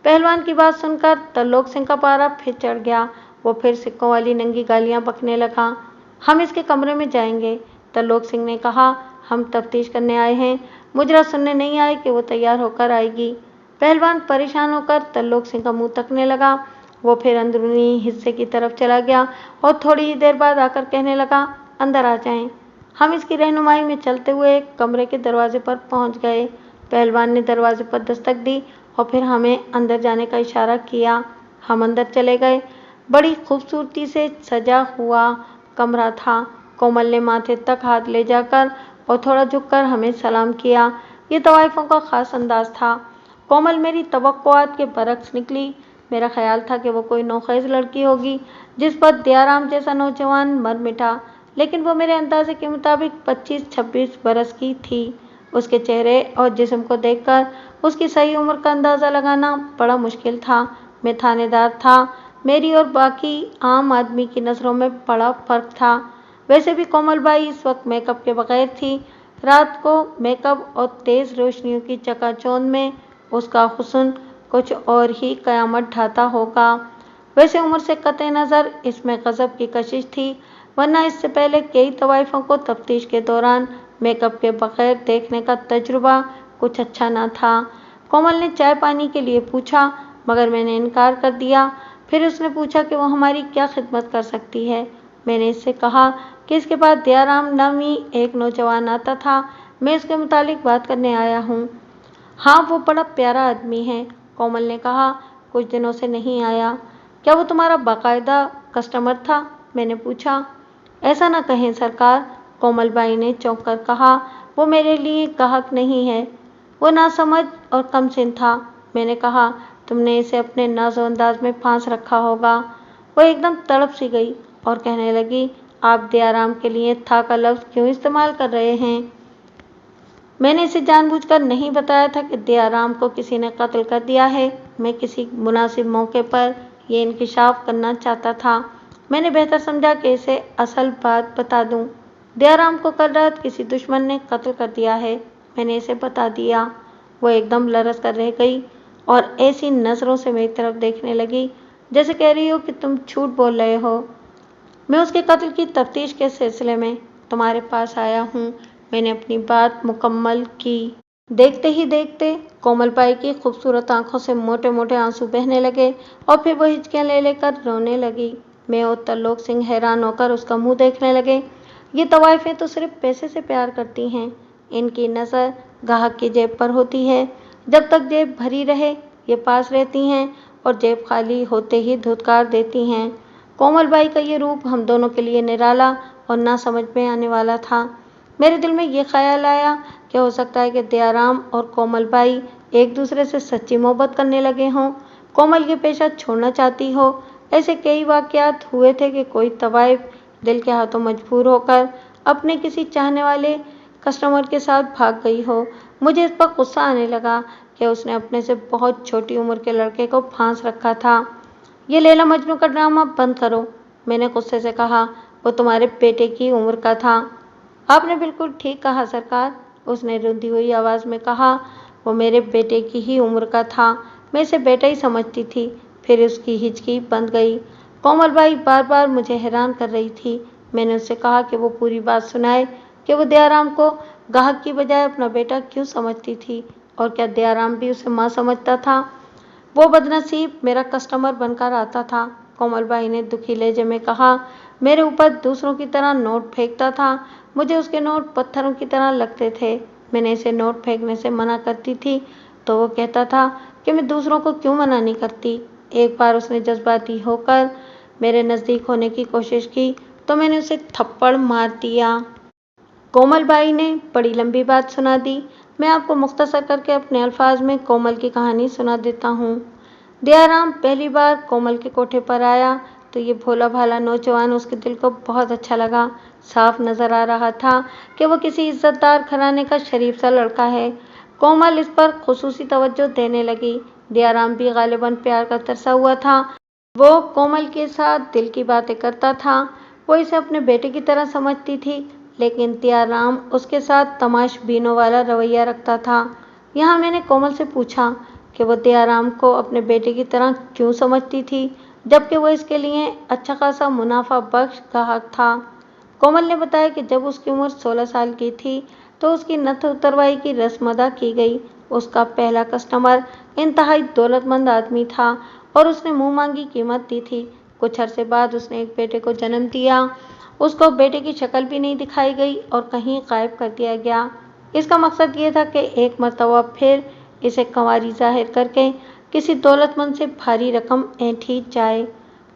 पहलवान की बात सुनकर तरलोक सिंह का पारा फिर चढ़ गया। वो फिर सिक्कों वाली नंगी गालियां बकने लगा। हम इसके कमरे में जाएंगे, तरलोक सिंह ने कहा। हम तफ्तीश करने आए हैं, मुजरा सुनने नहीं आए कि वो तैयार होकर आएगी। पहलवान परेशान होकर तरलोक सिंह का मुंह तकने लगा। वो फिर अंदरूनी हिस्से की तरफ चला गया और थोड़ी ही देर बाद आकर कहने लगा, अंदर आ जाएं। हम इसकी रहनुमाई में चलते हुए एक कमरे के दरवाजे पर पहुंच गए। पहलवान ने दरवाजे पर दस्तक दी और फिर हमें अंदर जाने का इशारा किया। हम अंदर चले गए। बड़ी खूबसूरती से सजा हुआ कमरा था। कोमल ने माथे तक हाथ ले जाकर और थोड़ा झुककर हमें सलाम किया। ये तवाइफों का ख़ास अंदाज था। कोमल मेरी तवक्कुआत के बरक्स निकली। मेरा ख्याल था कि वो कोई नौखेज़ लड़की होगी जिस पर दयाराम जैसा नौजवान मर मिटा, लेकिन वो मेरे अंदाजे के मुताबिक 25-26 बरस की थी। उसके चेहरे और जिस्म को देखकर उसकी सही उम्र का अंदाज़ा लगाना बड़ा मुश्किल था। मैं थानेदार था, मेरी और बाकी आम आदमी की नज़रों में बड़ा फ़र्क था। वैसे भी कोमल बाई इस वक्त मेकअप के बगैर थी। रात को मेकअप और तेज़ रोशनियों की चकाचौंध में उसका हुस्न कुछ और ही क़यामत ढाता होगा। वैसे उम्र से कतई नज़र इसमें गज़ब की कशिश थी, वरना इससे पहले कई तवाइफों को तफ्तीश के दौरान मेकअप के बगैर देखने का तजुर्बा कुछ अच्छा न था। कोमल ने चाय पानी के लिए पूछा, मगर मैंने इनकार कर दिया। फिर उसने पूछा कि वो हमारी क्या खिदमत कर सकती है। मैंने इससे कहा कि इसके बाद दयाराम नामी एक नौजवान आता था, मैं उसके मुतालिक बात करने आया हूँ। हाँ, वो बड़ा प्यारा आदमी है, कोमल ने कहा। कुछ दिनों से नहीं आया। क्या वो तुम्हारा बाकायदा कस्टमर था? मैंने पूछा। ऐसा न कहें सरकार, कोमल बाई ने चौंक कर कहा। वो मेरे लिए गाहक नहीं है, वो नासमझ और कमसिन था। मैंने कहा, तुमने इसे अपने नाज़ो अंदाज में फांस रखा होगा। वो एकदम तड़प सी गई और कहने लगी, आप दयाराम के लिए था का लफ्ज़ क्यों इस्तेमाल कर रहे हैं? मैंने इसे जानबूझकर नहीं बताया था कि दयाराम को किसी ने कत्ल कर दिया है। मैं किसी मुनासिब मौके पर ये इंकिशाफ करना चाहता था। मैंने बेहतर समझा कि इसे असल बात बता दूं। दयाराम को कल रात किसी दुश्मन ने कत्ल कर दिया है। मैंने इसे बता दिया। वो एकदम लरस कर रह गई और ऐसी नजरों से मेरी तरफ देखने लगी जैसे कह रही हो कि तुम झूठ बोल रहे हो। मैं उसके कत्ल की तफ्तीश के सिलसिले में तुम्हारे पास आया हूँ। मैंने अपनी बात मुकम्मल की। देखते ही देखते कोमलबाई की खूबसूरत आंखों से मोटे मोटे आंसू बहने लगे और फिर वो हिचकियां ले लेकर रोने लगी। मैं और तरलोक सिंह हैरान होकर उसका मुंह देखने लगे। ये तवाइफें तो सिर्फ पैसे से प्यार करती हैं। इनकी नज़र गाहक की जेब पर होती है। जब तक जेब भरी रहे ये पास रहती हैं और जेब खाली होते ही धुतकार देती हैं। कोमलबाई का ये रूप हम दोनों के लिए निराला और ना समझ में आने वाला था। मेरे दिल में ये ख्याल आया कि हो सकता है कि दयाराम और कोमलबाई एक दूसरे से सच्ची मोहब्बत करने लगे हों। कोमल ये पेशा छोड़ना चाहती हो। ऐसे कई वाक़यात हुए थे कि कोई तवाइफ दिल के हाथों मजबूर होकर अपने किसी चाहने वाले कस्टमर के साथ भाग गई हो। मुझे इस पर गुस्सा आने लगा कि उसने अपने से बहुत छोटी उम्र के लड़के को फांस रखा था। ये लैला मजनू का ड्रामा बंद करो, मैंने गुस्से से कहा। वो तुम्हारे बेटे की उम्र का था। आपने बिल्कुल ठीक कहा सरकार, उसने रुंधी हुई आवाज़ में कहा। वो मेरे बेटे की ही उम्र का था। मैं इसे बेटा ही समझती थी। फिर उसकी हिचकी बंद गई। कोमलबाई बार बार मुझे हैरान कर रही थी। मैंने उससे कहा कि वो पूरी बात सुनाए कि वो दयाराम को गाहक की बजाय अपना बेटा क्यों समझती थी और क्या दयाराम भी उसे माँ समझता था। वो बदनसीब मेरा कस्टमर बनकर आता था, कोमलबाई ने दुखी लहजे में कहा। मेरे ऊपर दूसरों की तरह नोट फेंकता था। मुझे उसके नोट पत्थरों की तरह लगते थे। मैंने इसे नोट फेंकने से मना करती थी तो वो कहता था कि मैं दूसरों को क्यों मना नहीं करती। एक बार उसने जज्बाती होकर मेरे नज़दीक होने की कोशिश की तो मैंने उसे थप्पड़ मार दिया। कोमलबाई ने बड़ी लंबी बात सुना दी। मैं आपको मुख्तसर करके अपने अल्फाज में कोमल की कहानी सुना देता हूँ। दयाराम पहली बार कोमल के कोठे पर आया तो ये भोला भाला नौजवान उसके दिल को बहुत अच्छा लगा। साफ नजर आ रहा था कि वो किसी इज्जतदार घराने का शरीफ सा लड़का है। कोमल इस पर खुसूसी तवज्जो देने लगी। दयाराम भी गालिबन प्यार का तरसा हुआ था। वो कोमल के साथ दिल की बातें करता था। वो इसे अपने बेटे की तरह समझती थी, लेकिन दयाराम उसके साथ तमाशबीनों वाला रवैया रखता था। यहाँ मैंने कोमल से पूछा कि वो दयाराम को अपने बेटे की तरह क्यों समझती थी, जबकि वो इसके लिए अच्छा खासा मुनाफा बख्श ग्राहक था। कोमल ने बताया कि जब उसकी उम्र 16 साल की थी तो उसकी नथ उतरवाई की रस्म अदा की गई। उसका पहला कस्टमर इंतहाई दौलतमंद आदमी था और उसने मुंह मांगी कीमत दी थी। कुछ अरसे बाद उसने एक बेटे को जन्म दिया। उसको बेटे की शक्ल भी नहीं दिखाई गई और कहीं गायब कर दिया गया। इसका मकसद ये था कि एक मर्तबा फिर इसे कंवारी जाहिर करके किसी दौलतमंद से भारी रकम ऐंठी जाए।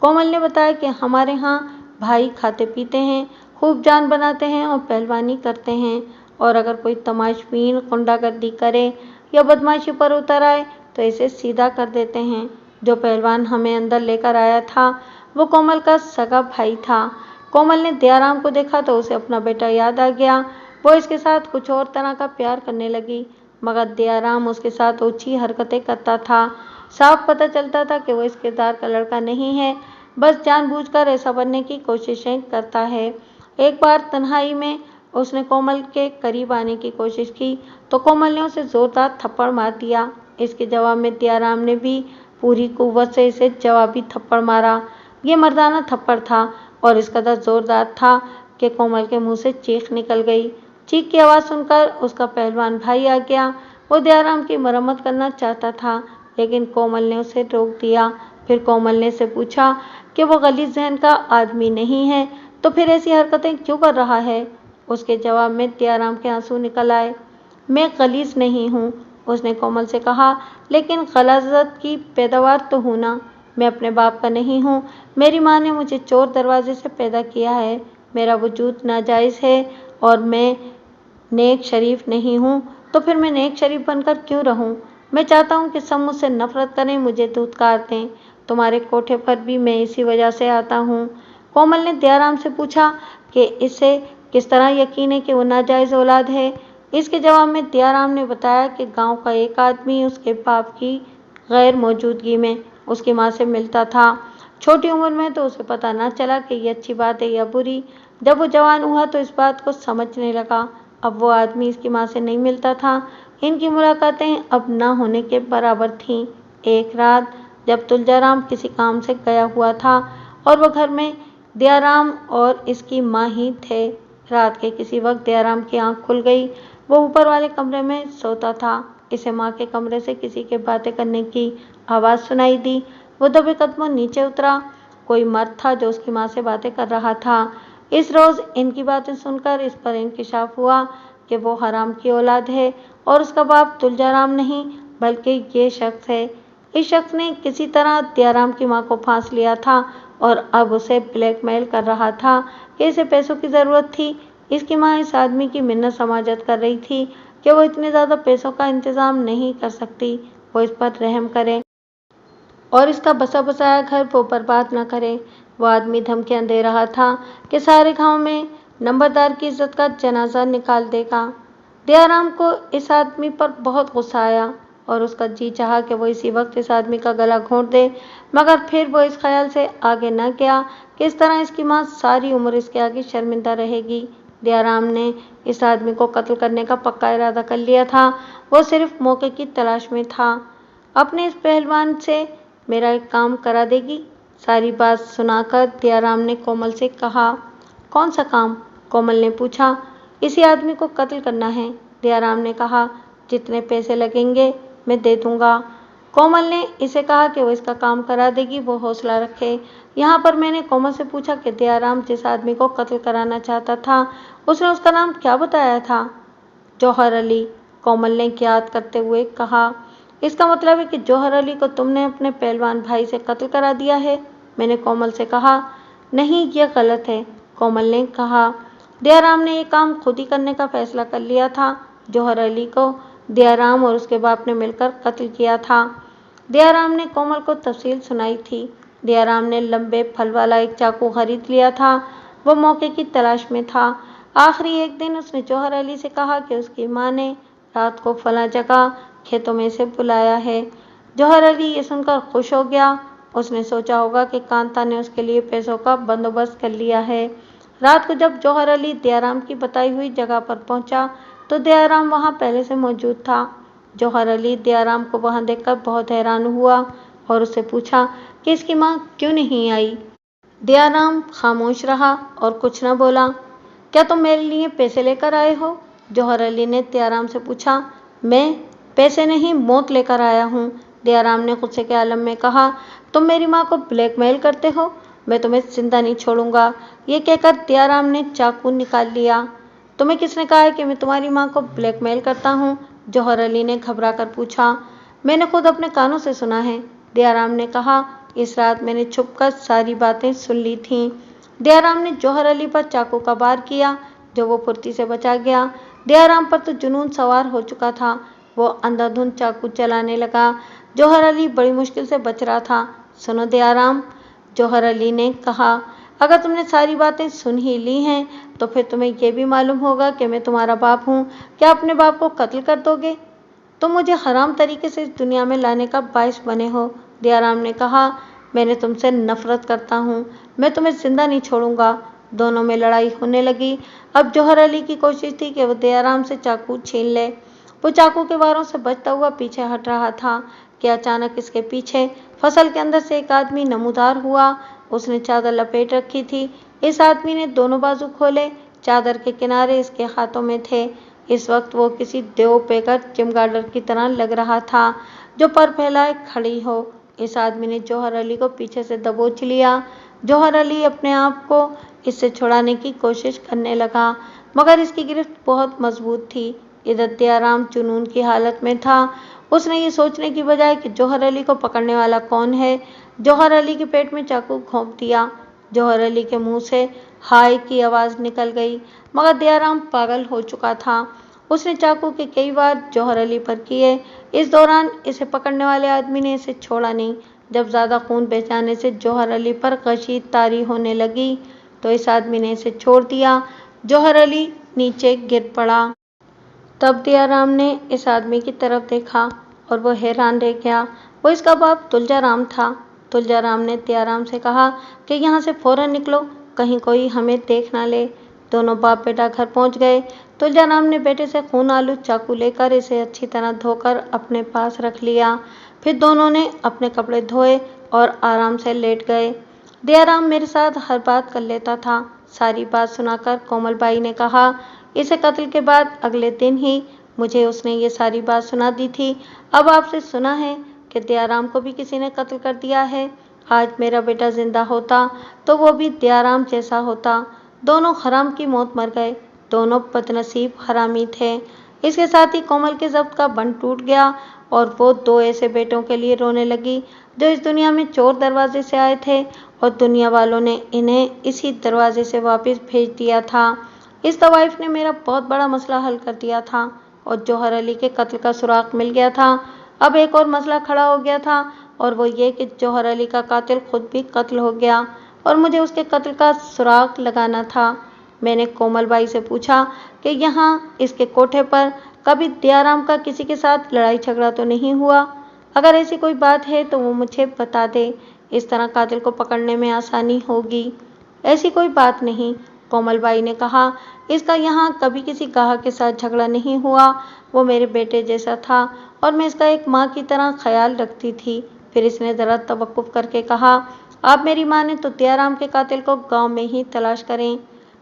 कोमल ने बताया कि हमारे यहाँ भाई खाते पीते हैं, खूब जान बनाते हैं और पहलवानी करते हैं, और अगर कोई तमाशबीन गुंडागर्दी करे या बदमाशी पर उतर आए तो इसे सीधा कर देते हैं। जो पहलवान हमें अंदर लेकर आया था वो कोमल का सगा भाई था। कोमल ने दयाराम को देखा तो उसे अपना बेटा याद आ गया। वो इसके साथ कुछ और तरह का प्यार करने लगी, मगर दयाराम उसके साथ ऊंची हरकतें करता था। साफ पता चलता था कि वो इस किरदार का लड़का नहीं है, बस जानबूझकर ऐसा बनने की कोशिशें करता है। एक बार तन्हाई में उसने कोमल के करीब आने की कोशिश की तो कोमल ने उसे जोरदार थप्पड़ मार दिया। इसके जवाब में दयाराम ने भी पूरी कुव्वत से इसे जवाबी थप्पड़ मारा। ये मर्दाना थप्पड़ था और इस कदर जोरदार था कि कोमल के मुंह से चीख निकल गई। चीख की आवाज़ सुनकर उसका पहलवान भाई आ गया। वो दयाराम की मरम्मत करना चाहता था, लेकिन कोमल ने उसे रोक दिया। फिर कोमल ने से पूछा कि वो गलीज़ ज़हन का आदमी नहीं है तो फिर ऐसी हरकतें क्यों कर रहा है। उसके जवाब में दयाराम के आंसू निकल आए। मैं गलीज़ नहीं हूँ, उसने कोमल से कहा, लेकिन गलाज़त की पैदावार तो हूँ ना। मैं अपने बाप का नहीं हूँ। मेरी माँ ने मुझे चोर दरवाजे से पैदा किया है। मेरा वजूद नाजायज़ है और मैं नेक शरीफ नहीं हूँ, तो फिर मैं नेक शरीफ बनकर क्यों रहूँ। मैं चाहता हूँ कि सब मुझसे नफरत करें, मुझे धुतकार दें। तुम्हारे कोठे पर भी मैं इसी वजह से आता हूँ। कोमल ने दयाराम से पूछा कि इसे किस तरह यकीन है कि वो नाजायज़ औलाद है। اس کے جواب میں دیارام نے بتایا کہ گاؤں کا ایک آدمی اس کے باپ کی غیر موجودگی میں اس کی ماں سے ملتا تھا۔ چھوٹی عمر میں تو اسے پتہ نہ چلا کہ یہ اچھی بات ہے یا بری۔ جب وہ جوان ہوا تو اس بات کو سمجھنے لگا۔ اب وہ آدمی اس کی ماں سے نہیں ملتا تھا۔ ان کی ملاقاتیں اب نہ ہونے کے برابر تھیں۔ ایک رات جب تلجارام کسی کام سے گیا ہوا تھا اور وہ گھر میں دیارام اور اس کی ماں ہی تھے، رات کے کسی وقت دیارام کی آنکھ کھل گئی۔ وہ اوپر والے کمرے میں سوتا تھا۔ اسے ماں کے کمرے سے کسی کے باتیں کرنے کی آواز سنائی دی۔ وہ دبے قدموں نیچے اترا۔ کوئی مرد تھا جو اس کی ماں سے باتیں کر رہا تھا۔ اس روز ان کی باتیں سن کر اس پر انکشاف ہوا کہ وہ حرام کی اولاد ہے اور اس کا باپ تلجارام نہیں بلکہ یہ شخص ہے۔ اس شخص نے کسی طرح دیارام کی ماں کو پھانس لیا تھا اور اب اسے بلیک میل کر رہا تھا کہ اسے پیسوں کی ضرورت تھی۔ اس کی ماں اس آدمی کی منت سماجت کر رہی تھی کہ وہ اتنے زیادہ پیسوں کا انتظام نہیں کر سکتی، وہ اس پر رحم کرے اور اس کا بسا بسایا گھر وہ برباد نہ کرے۔ وہ آدمی دھمکیاں دے رہا تھا کہ سارے گاؤں میں نمبردار کی عزت کا جنازہ نکال دے گا۔ دیارام کو اس آدمی پر بہت غصہ آیا اور اس کا جی چاہا کہ وہ اسی وقت اس آدمی کا گلا گھونٹ دے، مگر پھر وہ اس خیال سے آگے نہ گیا کہ اس طرح اس کی ماں ساری عمر اس کے آگے شرمندہ رہے گی۔ دیارام نے اس آدمی کو قتل کرنے کا پکا ارادہ کر لیا تھا۔ وہ صرف موقع کی تلاش میں تھا۔ اپنے اس پہلوان سے میرا ایک کام کرا دے گی؟ ساری بات سنا کر دیارام نے کومل سے کہا۔ کون سا کام؟ کومل نے پوچھا۔ اسی آدمی کو قتل کرنا ہے، دیارام نے کہا۔ جتنے پیسے لگیں گے میں دے دوں گا۔ کومل نے اسے کہا کہ وہ اس کا کام کرا دے گی، وہ حوصلہ رکھے۔ یہاں پر میں نے کومل سے پوچھا کہ دیارام جس آدمی کو قتل کرانا چاہتا تھا اس نے اس کا نام کیا بتایا تھا؟ جوہر علی، کومل نے یاد کرتے ہوئے کہا۔ اس کا مطلب ہے کہ جوہر علی کو تم نے اپنے پہلوان بھائی سے قتل کرا دیا ہے، میں نے کومل سے کہا۔ نہیں، یہ غلط ہے، کومل نے کہا۔ دیارام نے یہ کام خود ہی کرنے کا فیصلہ کر لیا تھا۔ جوہر علی کو دیارام اور اس کے باپ نے مل کر قتل کیا تھا۔ دیارام نے کومل کو تفصیل سنائی تھی۔ دیارام نے لمبے پھل والا ایک چاقو خرید لیا تھا۔ وہ موقع کی تلاش میں تھا۔ آخری ایک دن اس نے جوہر علی سے کہا کہ اس کی ماں نے رات کو فلاں جگہ کھیتوں میں سے بلایا ہے۔ جوہر علی یہ سن کر خوش ہو گیا۔ اس نے سوچا ہوگا کہ کانتا نے اس کے لیے پیسوں کا بندوبست کر لیا ہے۔ رات کو جب جوہر علی دیارام کی بتائی ہوئی جگہ پر پہنچا تو دیارام وہاں پہلے سے موجود تھا۔ جوہر علی دیارام کو وہاں دیکھ کر بہت حیران ہوا اور اس سے پوچھا کہ اس کی ماں کیوں نہیں آئی؟ دیارام خاموش رہا اور کچھ نہ بولا۔ کیا تم میرے لیے پیسے لے کر آئے ہو؟ جوہر علی نے دیارام سے پوچھا۔ میں پیسے نہیں، موت لے کر آیا ہوں، دیارام نے غصے کے عالم میں کہا۔ تم میری ماں کو بلیک میل کرتے ہو، میں تمہیں زندہ نہیں چھوڑوں گا، یہ کہہ کر دیارام نے چاقو نکال لیا۔ تمہیں کس نے کہا ہے کہ میں تمہاری ماں کو بلیک میل کرتا ہوں؟ جوہر علی نے گھبرا کر پوچھا۔ میں نے خود اپنے کانوں سے سنا ہے، دیارام نے کہا۔ اس رات میں نے چھپ کر ساری باتیں سن لی تھیں۔ دیارام نے جوہر علی پر چاقو کا وار کیا جو وہ پھرتی سے بچا گیا۔ دیارام پر تو جنون سوار ہو چکا تھا۔ وہ اندھا دھند چاقو چلانے لگا۔ جوہر علی بڑی مشکل سے بچ رہا تھا۔ سنو دیارام، جوہر علی نے کہا، اگر تم نے ساری باتیں سن ہی لی ہیں تو پھر تمہیں یہ بھی معلوم ہوگا کہ میں تمہارا باپ ہوں۔ کیا اپنے باپ کو قتل کر دو گے؟ تم مجھے حرام طریقے سے اس دنیا میں لانے کا باعث بنے ہو، دیارام نے کہا۔ میں نے تم سے نفرت کرتا ہوں، میں تمہیں زندہ نہیں چھوڑوں گا۔ دونوں میں لڑائی ہونے لگی۔ اب جوہر علی کی کوشش تھی کہ وہ دیارام سے چاقو چھین لے۔ وہ چاقو کے واروں سے بچتا ہوا پیچھے ہٹ رہا تھا کہ اچانک اس کے پیچھے فصل کے اندر سے ایک آدمی نمودار ہوا۔ اس نے چادر لپیٹ رکھی تھی۔ اس آدمی نے دونوں بازو کھولے، چادر کے کنارے اس کے ہاتھوں میں تھے۔ اس وقت وہ کسی دیو پیکر چمگاڈر کی طرح لگ رہا تھا جو پر پھیلائے کھڑی ہو۔ اس آدمی نے جوہر علی کو پیچھے سے دبوچ لیا۔ جوہر علی اپنے آپ کو اس سے چھڑانے کی کوشش کرنے لگا مگر اس کی گرفت بہت مضبوط تھی۔ ادھر دیارام جنون کی حالت میں تھا۔ اس نے یہ سوچنے کی بجائے کہ جوہر علی کو پکڑنے والا کون ہے، جوہر علی کے پیٹ میں چاقو گھونپ دیا۔ جوہر علی کے منہ سے ہائے کی آواز نکل گئی مگر دیارام پاگل ہو چکا تھا۔ اس نے چاقو کے کئی وار جوہر علی پر کیے۔ اس دوران اسے پکڑنے والے آدمی نے اسے چھوڑا نہیں۔ جب زیادہ خون بہہ جانے سے جوہر علی پر غشی طاری ہونے لگی تو اس آدمی نے اسے چھوڑ دیا۔ جوہر علی نیچے گر پڑا۔ तब दयाराम ने इस आदमी की तरफ देखा और वो हैरान रह गया। वो इसका बाप तुलजाराम था। तुलजाराम ने दयाराम से कहा कि यहाँ से फौरन निकलो, कहीं कोई हमें देख ना ले। दोनों बाप बेटा घर पहुँच गए। तुलजाराम ने बेटे से खून आलू चाकू लेकर इसे अच्छी तरह धोकर अपने पास रख लिया। फिर दोनों ने अपने कपड़े धोए और आराम से लेट गए। दयाराम मेरे साथ हर बात कर लेता था। सारी बात सुनाकर कोमल बाई ने कहा, इसे कत्ल के बाद अगले दिन ही मुझे उसने ये सारी बात सुना दी थी। अब आपसे सुना है कि दयाराम को भी किसी ने कत्ल कर दिया है। आज मेरा बेटा जिंदा होता तो वो भी दयाराम जैसा होता। दोनों हराम की मौत मर गए। दोनों बदनसीब हरामी थे। इसके साथ ही कोमल के ज़ब्त का बंध टूट गया और वो दो ऐसे बेटों के लिए रोने लगी जो इस दुनिया में चोर दरवाजे से आए थे और दुनिया वालों ने इन्हें इसी दरवाजे से वापस भेज दिया था। इस तवाइफ ने मेरा बहुत बड़ा मसला हल कर दिया था और जौहर अली के कत्ल का सुराग मिल गया था। अब एक और मसला खड़ा हो गया था और वो ये कि जौहर अली का कातिल खुद भी कत्ल हो गया और मुझे उसके कत्ल का सुराग लगाना था। मैंने कोमल बाई से पूछा कि यहाँ इसके कोठे पर कभी दयाराम का किसी के साथ लड़ाई झगड़ा तो नहीं हुआ? अगर ऐसी कोई बात है तो वो मुझे बता दे, इस तरह कातिल को पकड़ने में आसानी होगी। ऐसी कोई बात नहीं, कोमल बाई ने कहा। इसका यहाँ कभी किसी गाहक के साथ झगड़ा नहीं हुआ। वो मेरे बेटे जैसा था और मैं इसका एक माँ की तरह ख्याल रखती थी। फिर इसने ज़रा तवक्कुफ करके कहा, आप मेरी माने तो दयाराम के कातिल को गांव में ही तलाश करें।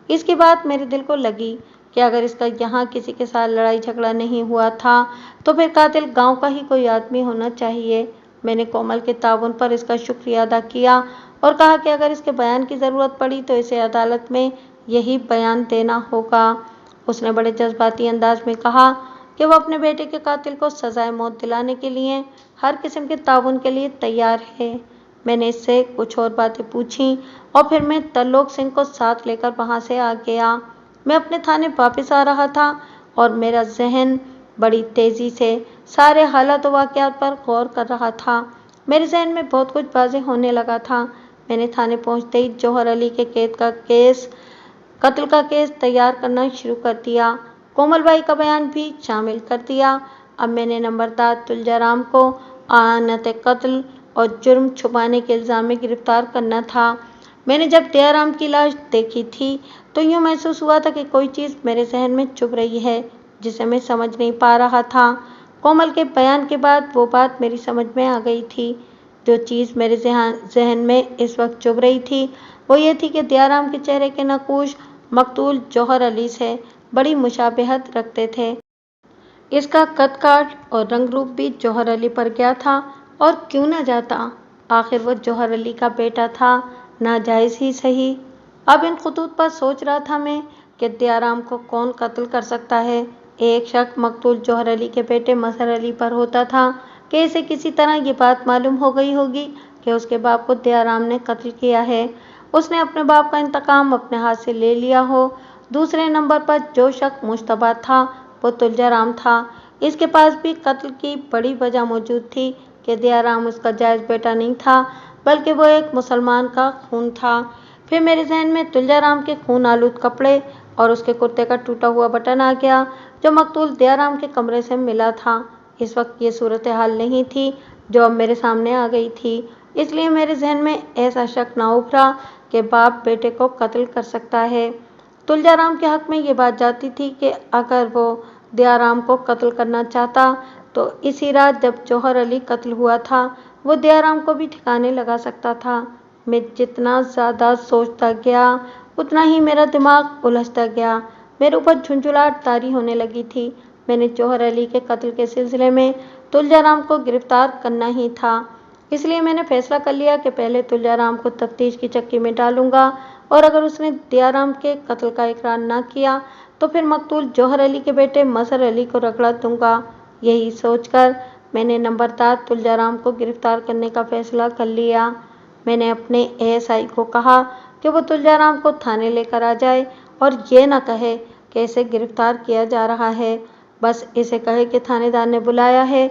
इसकी बात मेरे दिल को लगी कि अगर इसका यहाँ किसी के साथ लड़ाई झगड़ा नहीं हुआ था तो फिर कातिल गांव का ही कोई आदमी होना चाहिए। मैंने कोमल के ताउन पर इसका शुक्रिया अदा किया और कहा कि अगर इसके बयान की ज़रूरत पड़ी तो इसे अदालत में यही बयान देना होगा। उसने बड़े जज्बाती अंदाज में कहा कि वो अपने बेटे के कातिल को सजाए मौत दिलाने के लिए हर किस्म के ताउन के लिए तैयार है। मैंने इससे कुछ और बातें पूछी और फिर मैं तरलोक सिंह को साथ लेकर वहाँ से आ गया। मैं अपने थाने वापस आ रहा था और मेरा जहन बड़ी तेज़ी से सारे हालात व वाक़यात पर गौर कर रहा था। मेरे जहन में बहुत कुछ वाज़ेह होने लगा था। मैंने थाने पहुँचते ही जौहर अली के कत्ल का केस तैयार करना शुरू कर दिया। कोमल बाई का बयान भी शामिल कर दिया। अब मैंने नंबरदार तुलजाराम को आनत कत्ल और जुर्म छुपाने के इल्ज़ाम में गिरफ्तार करना था। मैंने जब दयाराम की लाश देखी थी तो यूँ महसूस हुआ था कि कोई चीज़ मेरे जहन में चुभ रही है जिसे मैं समझ नहीं पा रहा था। कोमल के बयान के बाद वो बात मेरी समझ में आ गई थी। जो चीज़ मेरे जहन में इस वक्त चुभ रही थी वो ये थी कि दयाराम के चेहरे के नकूश मकतूल जौहर अली से बड़ी मुशाबहत रखते थे। इसका कद काठ और रंग रूप भी जौहर अली पर गया था और क्यों न जाता, आखिर वो जौहर अली का बेटा था, नाजायज़ ही सही। अब इन खतूत पर सोच रहा था मैं कि दयाराम को कौन कत्ल कर सकता है। एक शक मकतूल जौहर अली के बेटे मजहर अली पर होता था कि इसे किसी तरह ये बात मालूम हो गई होगी कि उसके बाप को दयाराम ने कत्ल किया है। उसने अपने बाप का इंतकाम अपने हाथ से ले लिया हो। दूसरे नंबर पर जो शक मुश्तबा था वो तुलजाराम था। इसके पास भी कत्ल की बड़ी वजह मौजूद थी कि दयाराम उसका जायज़ बेटा नहीं था बल्कि वो एक मुसलमान का खून था। फिर मेरे जहन में तुलजाराम के खून आलूद कपड़े और उसके कुर्ते का टूटा हुआ बटन आ गया जो मकतूल दयाराम के कमरे से मिला था। इस वक्त ये सूरत हाल नहीं थी जो अब मेरे सामने आ गई थी, इसलिए मेरे जहन में ऐसा शक ना उभरा कि बाप बेटे को कत्ल कर सकता है। तुलजाराम के हक में ये बात जाती थी कि अगर वो दयाराम को कत्ल करना चाहता तो इसी रात जब जौहर अली कत्ल हुआ था वो दयाराम को भी ठिकाने लगा सकता था। मैं जितना ज़्यादा सोचता गया उतना ही मेरा दिमाग उलझता गया। मेरे ऊपर झुंझुलाहट तारी होने लगी थी। मैंने जौहर अली के कत्ल के सिलसिले में तुलजाराम को गिरफ्तार करना ही था, इसलिए मैंने फैसला कर लिया कि पहले तुलजाराम को तफ्तीश की चक्की में डालूंगा और अगर उसने दयाराम के कत्ल का इकरार ना किया तो फिर मकतूल जौहर अली के बेटे मजहर अली को रगड़ा दूंगा। यही सोचकर मैंने नंबरदार तुलजाराम को गिरफ्तार करने का फैसला कर लिया। मैंने अपने एएसआई को कहा कि वो तुलजाराम को थाने लेकर आ जाए और ये ना कहे कि इसे गिरफ्तार किया जा रहा है, बस इसे कहे कि थानेदार ने बुलाया है।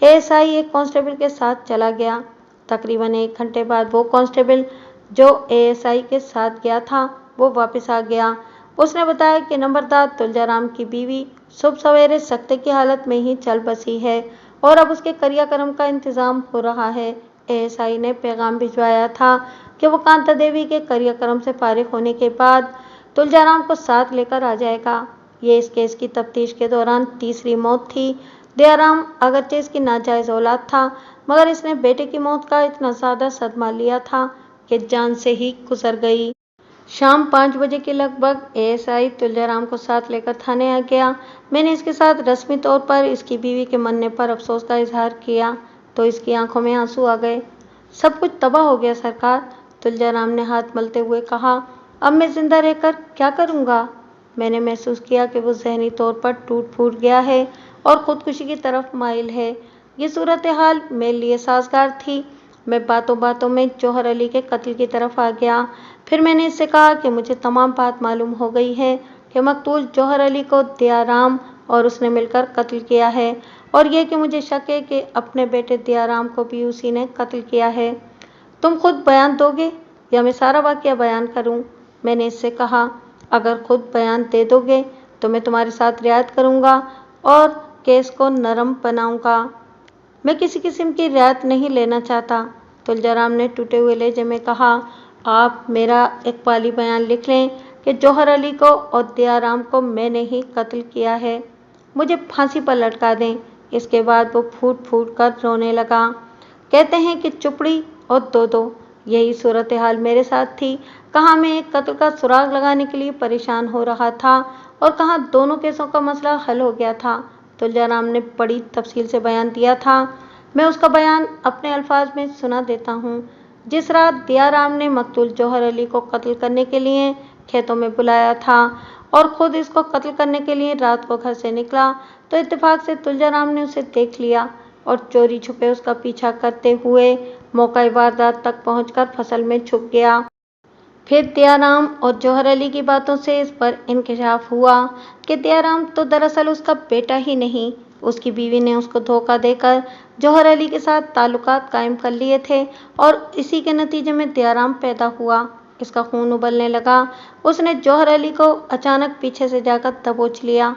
एएसआई एक कांस्टेबल के साथ चला गया। तकरीबन 1 घंटे बाद वो कांस्टेबल जो एएसआई के साथ गया था वो वापस आ गया। उसने बताया कि नंबरदार तुलजाराम की बीवी सुबह सवेरे सख्ते की हालत में ही चल बसी है और अब उसके क्रियाक्रम का इंतजाम हो रहा है। एएसआई ने पैगाम भिजवाया था कि वो कांता देवी के क्रियाक्रम से फारिग होने के बाद तुलजाराम को साथ लेकर आ जाएगा। ये इस केस की तफ्तीश के दौरान तीसरी मौत थी। दयाराम अगरचे इसकी नाजायज औलाद था, मगर इसने बेटे की मौत का इतना ज्यादा सदमा लिया था कि जान से ही गुजर गई। शाम 5 बजे के लगभग एएसआई तुलजाराम को साथ लेकर थाने आ गया। मैंने इसके साथ रस्मी तौर पर इसकी बीवी के मरने पर अफसोस का इजहार किया तो इसकी आंखों में आंसू आ गए। सब कुछ तबाह हो गया सरकार, तुलजाराम ने हाथ मलते हुए कहा। अब मैं जिंदा रहकर क्या करूंगा? मैंने महसूस किया कि वो ज़हनी तौर पर टूट फूट गया है और खुदकुशी की तरफ माइल है। ये सूरत हाल मेरे लिए साजगार थी। मैं बातों बातों में जौहर अली के कत्ल की तरफ आ गया। फिर मैंने इससे कहा कि मुझे तमाम बात मालूम हो गई है कि मकतूल जौहर अली को दयाराम और उसने मिलकर कत्ल किया है और यह कि मुझे शक है कि अपने बेटे दयाराम को भी उसी ने कत्ल किया है। तुम खुद बयान दोगे या मैं सारा वाकया बयान करूं? मैंने इससे कहा, अगर खुद बयान दे दोगे तो मैं तुम्हारे साथ रियायत करूंगा और केस को नरम बनाऊंगा। मैं किसी किस्म की रियायत नहीं लेना चाहता, तुलजाराम ने टूटे हुए लहजे में कहा। आप मेरा इकबाली बयान लिख लें कि जौहर अली को और दयाराम को मैंने ही कत्ल किया है। मुझे फांसी पर लटका दें। इसके बाद वो फूट फूट कर रोने लगा। कहते हैं कि चुपड़ी और दो यही सूरत हाल मेरे साथ थी। कहाँ मैं एक कत्ल का सुराग लगाने के लिए परेशान हो रहा था और कहाँ दोनों केसों का मसला हल हो गया था। तुलजाराम ने बड़ी तफसील से बयान दिया था। मैं उसका बयान अपने अल्फाज में सुना देता हूँ। जिस रात दयाराम ने मकतूल जौहर अली को कत्ल करने के लिए खेतों में बुलाया था और खुद इसको कत्ल करने के लिए रात को घर से निकला तो इत्तेफाक से तुलजाराम ने उसे देख लिया और चोरी छुपे उसका पीछा करते हुए मौका वारदात तक पहुंचकर फसल में छुप गया। फिर दयाराम और जौहर अली की बातों से इस पर इंकशाफ हुआ कि दयाराम तो दरअसल उसका बेटा ही नहीं, उसकी बीवी ने उसको धोखा देकर जौहर अली के साथ ताल्लुकात कायम कर लिए थे और इसी के नतीजे में दयाराम पैदा हुआ। इसका खून उबलने लगा। उसने जौहर अली को अचानक पीछे से जाकर दबोच लिया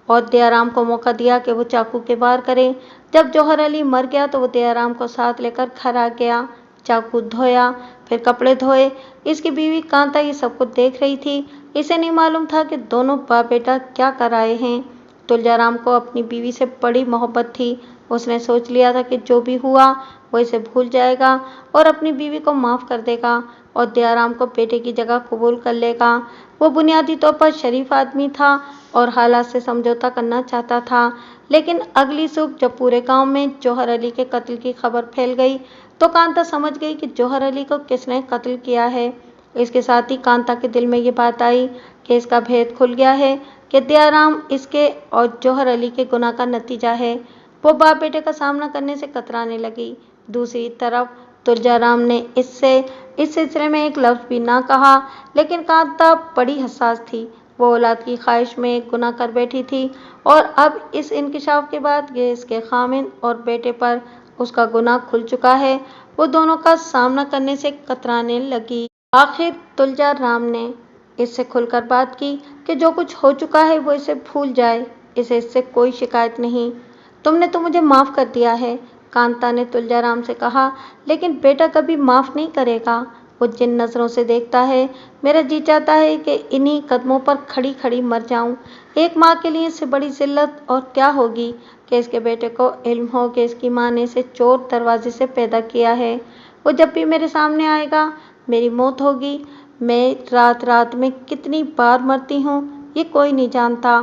और दयाराम को मौका दिया कि वो चाकू के वार करे। जब जौहर अली मर गया तो वो दयाराम को साथ लेकर घर आ गया, चाकू धोया, फिर कपड़े धोए। इसकी बीवी कांता ये सब कुछ देख रही थी। इसे नहीं मालूम था कि दोनों बाप बेटा क्या कर आए हैं। तुलजाराम को अपनी बीवी से बड़ी मोहब्बत थी। उसने सोच लिया था कि जो भी हुआ वो इसे भूल जाएगा और अपनी बीवी को माफ़ कर देगा और दयाराम को बेटे की जगह कबूल कर लेगा। वो बुनियादी तौर पर शरीफ आदमी था और हालात से समझौता करना चाहता था। लेकिन अगली सुबह जब पूरे गांव में जौहर अली के कत्ल की खबर फैल गई तो कांता समझ गई कि जौहर अली को किसने कत्ल किया है। इसके साथ ही कांता के दिल में ये बात आई कि इसका भेद खुल गया है कि दयाराम इसके और जौहर अली के गुनाह का नतीजा है। वो बाप बेटे का सामना करने से कतराने लगी। दूसरी तरफ तुलजाराम ने इससे इस सिलसिले में एक लफ्ज़ भी ना कहा, लेकिन कांता बड़ी हसास थी। वो औलाद की ख्वाहिश में एक गुनाह कर बैठी थी और अब इस इंकशाफ के बाद ये इसके खामिन और बेटे पर उसका गुनाह खुल चुका है। वो दोनों का सामना करने से कतराने लगी। आखिर तुलजाराम ने इससे खुलकर बात की कि जो कुछ हो चुका है वो इसे भूल जाए, इसे इससे कोई शिकायत नहीं। तुमने तो मुझे माफ़ कर दिया है, कांता ने तुलजाराम से कहा, लेकिन बेटा कभी माफ़ नहीं करेगा। वो जिन नज़रों से देखता है, मेरा जी चाहता है कि इन्हीं कदमों पर खड़ी खड़ी मर जाऊं। एक माँ के लिए इससे बड़ी जिल्लत और क्या होगी कि इसके बेटे को इल्म हो कि इसकी माँ ने इसे चोर दरवाजे से पैदा किया है। वो जब भी मेरे सामने आएगा मेरी मौत होगी। मैं रात रात में कितनी बार मरती हूँ ये कोई नहीं जानता।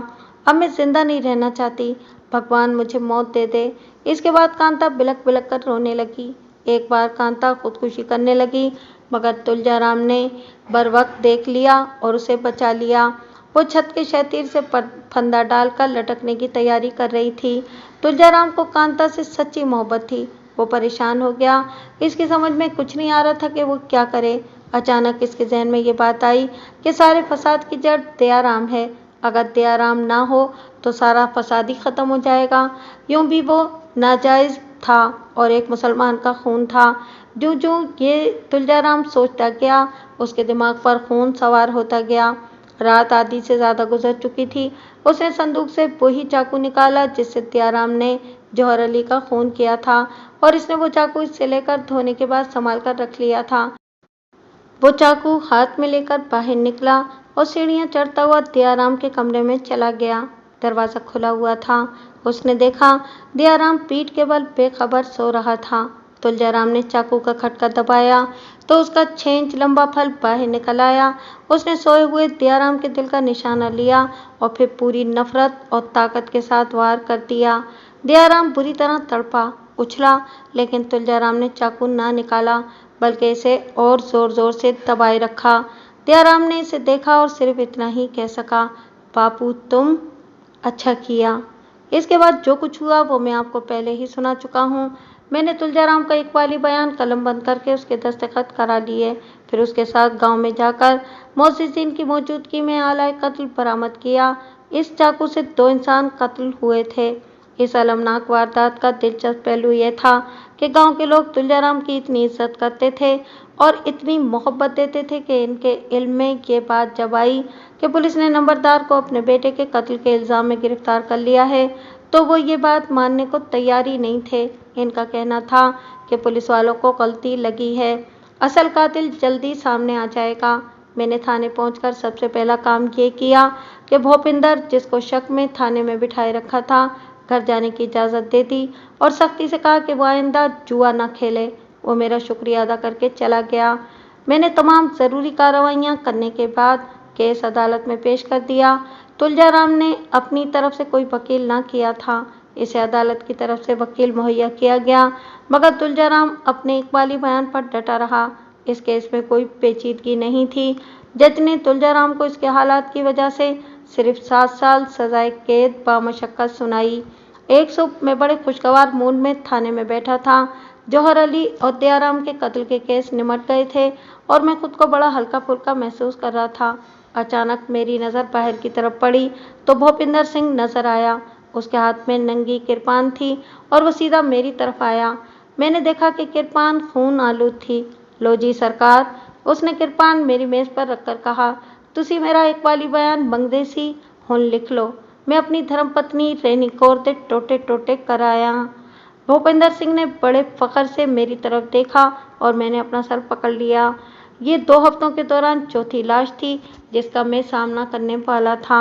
अब मैं जिंदा नहीं रहना चाहती, भगवान मुझे मौत दे दे। इसके बाद कांता बिलक बिलक कर रोने लगी। एक बार कांता खुदकुशी करने लगी, मगर तुलजाराम ने बरवक्त देख लिया और उसे बचा लिया। वो छत के शतीर से फंदा डालकर लटकने की तैयारी कर रही थी। तुलजाराम को कांता से सच्ची मोहब्बत थी। वो परेशान हो गया। इसकी समझ में कुछ नहीं आ रहा था कि वो क्या करे। अचानक इसके जहन में ये बात आई कि सारे फसाद की जड़ दयाराम है। अगर दयाराम ना हो तो सारा फसाद ही ख़त्म हो जाएगा। यूं भी वो नाजायज़ था और एक मुसलमान का खून था। जो जो ये तुलजाराम सोचता गया उसके दिमाग पर खून सवार होता गया। रात आधी से ज्यादा गुजर चुकी थी। उसने संदूक से वही चाकू निकाला जिससे दयाराम ने जौहर अली का खून किया था और इसने वो चाकू इससे लेकर धोने के बाद संभाल कर रख लिया था। वो चाकू हाथ में लेकर बाहर निकला और सीढ़ियां चढ़ता हुआ दयाराम के कमरे में चला गया। दरवाजा खुला हुआ था। उसने देखा दयाराम पीठ के बल बेखबर सो रहा था। तुलजाराम ने चाकू का खटका दबाया तो उसका 6 इंच लंबा फल बाहर निकल आया। उसने सोए हुए दयाराम के दिल का निशाना लिया और फिर पूरी नफरत और ताकत के साथ वार कर दिया। दयाराम बुरी तरह तड़पा, उछला, लेकिन तुलजाराम ने चाकू ना निकाला बल्कि इसे और जोर जोर से दबाए रखा। दयाराम ने इसे देखा और सिर्फ इतना ही कह सका, बापू तुम अच्छा किया। इसके बाद जो कुछ हुआ वो मैं आपको पहले ही सुना चुका हूँ। मैंने तुलजाराम का इकबाली बयान कलम बंद करके उसके दस्तखत करा लिए। फिर उसके साथ गांव में जाकर मोहसिन की मौजूदगी में आला कत्ल बरामद किया। इस चाकू से 2 इंसान कत्ल हुए थे। इस अलमनाक वारदात का दिलचस्प पहलू यह था कि गांव के लोग तुलजाराम की इतनी इज्जत करते थे और इतनी मोहब्बत देते थे कि इनके इल्म में ये बात जब आई कि पुलिस ने नंबरदार को अपने बेटे के कत्ल के इल्ज़ाम में गिरफ्तार कर लिया है तो वो ये बात मानने को तैयार ही नहीं थे। इनका कहना था कि पुलिस वालों को गलती लगी है, असल कातिल जल्दी सामने आ जाएगा। मैंने थाने पहुंचकर सबसे पहला काम ये किया कि भूपिंदर, जिसको शक में थाने में बिठाए रखा था, घर जाने की इजाज़त दे दी और सख्ती से कहा कि वो आइंदा जुआ न खेले। वो मेरा शुक्रिया अदा करके चला गया। मैंने तमाम ज़रूरी कार्रवाइयाँ करने के बाद केस अदालत में पेश कर दिया। तुलजाराम ने अपनी तरफ से कोई वकील ना किया था, इसे अदालत की तरफ से वकील मुहैया किया गया, मगर तुलजाराम अपने इकबाली बयान पर डटा रहा। इस केस में कोई पेचीदगी नहीं थी। जज ने तुलजाराम को इसके हालात की वजह से सिर्फ 7 साल सजाए कैद बामशक्कत सुनाई। एक सुबह मैं बड़े खुशगवार मूड में थाने में बैठा था। जौहर अली और दयाराम के कत्ल के केस निमट गए थे और मैं खुद को बड़ा हल्का फुल्का महसूस कर रहा था। अचानक मेरी नज़र बाहर की तरफ पड़ी तो भूपिंदर सिंह नजर आया। उसके हाथ में नंगी किरपान थी और वो सीधा मेरी तरफ आया। मैंने देखा कि किरपान खून आलूद थी। लो जी सरकार, उसने किरपान मेरी मेज पर रखकर कहा, तुसी मेरा इकबाली बयान मंगदे सी, हुण लिख लो। मैं अपनी धर्मपत्नी रेनी कौर दे टोटे टोटे कर आया। भूपिंदर सिंह ने बड़े फख्र से मेरी तरफ देखा और मैंने अपना सर पकड़ लिया। ये 2 हफ्तों के दौरान चौथी लाश थी जिसका मैं सामना करने वाला था।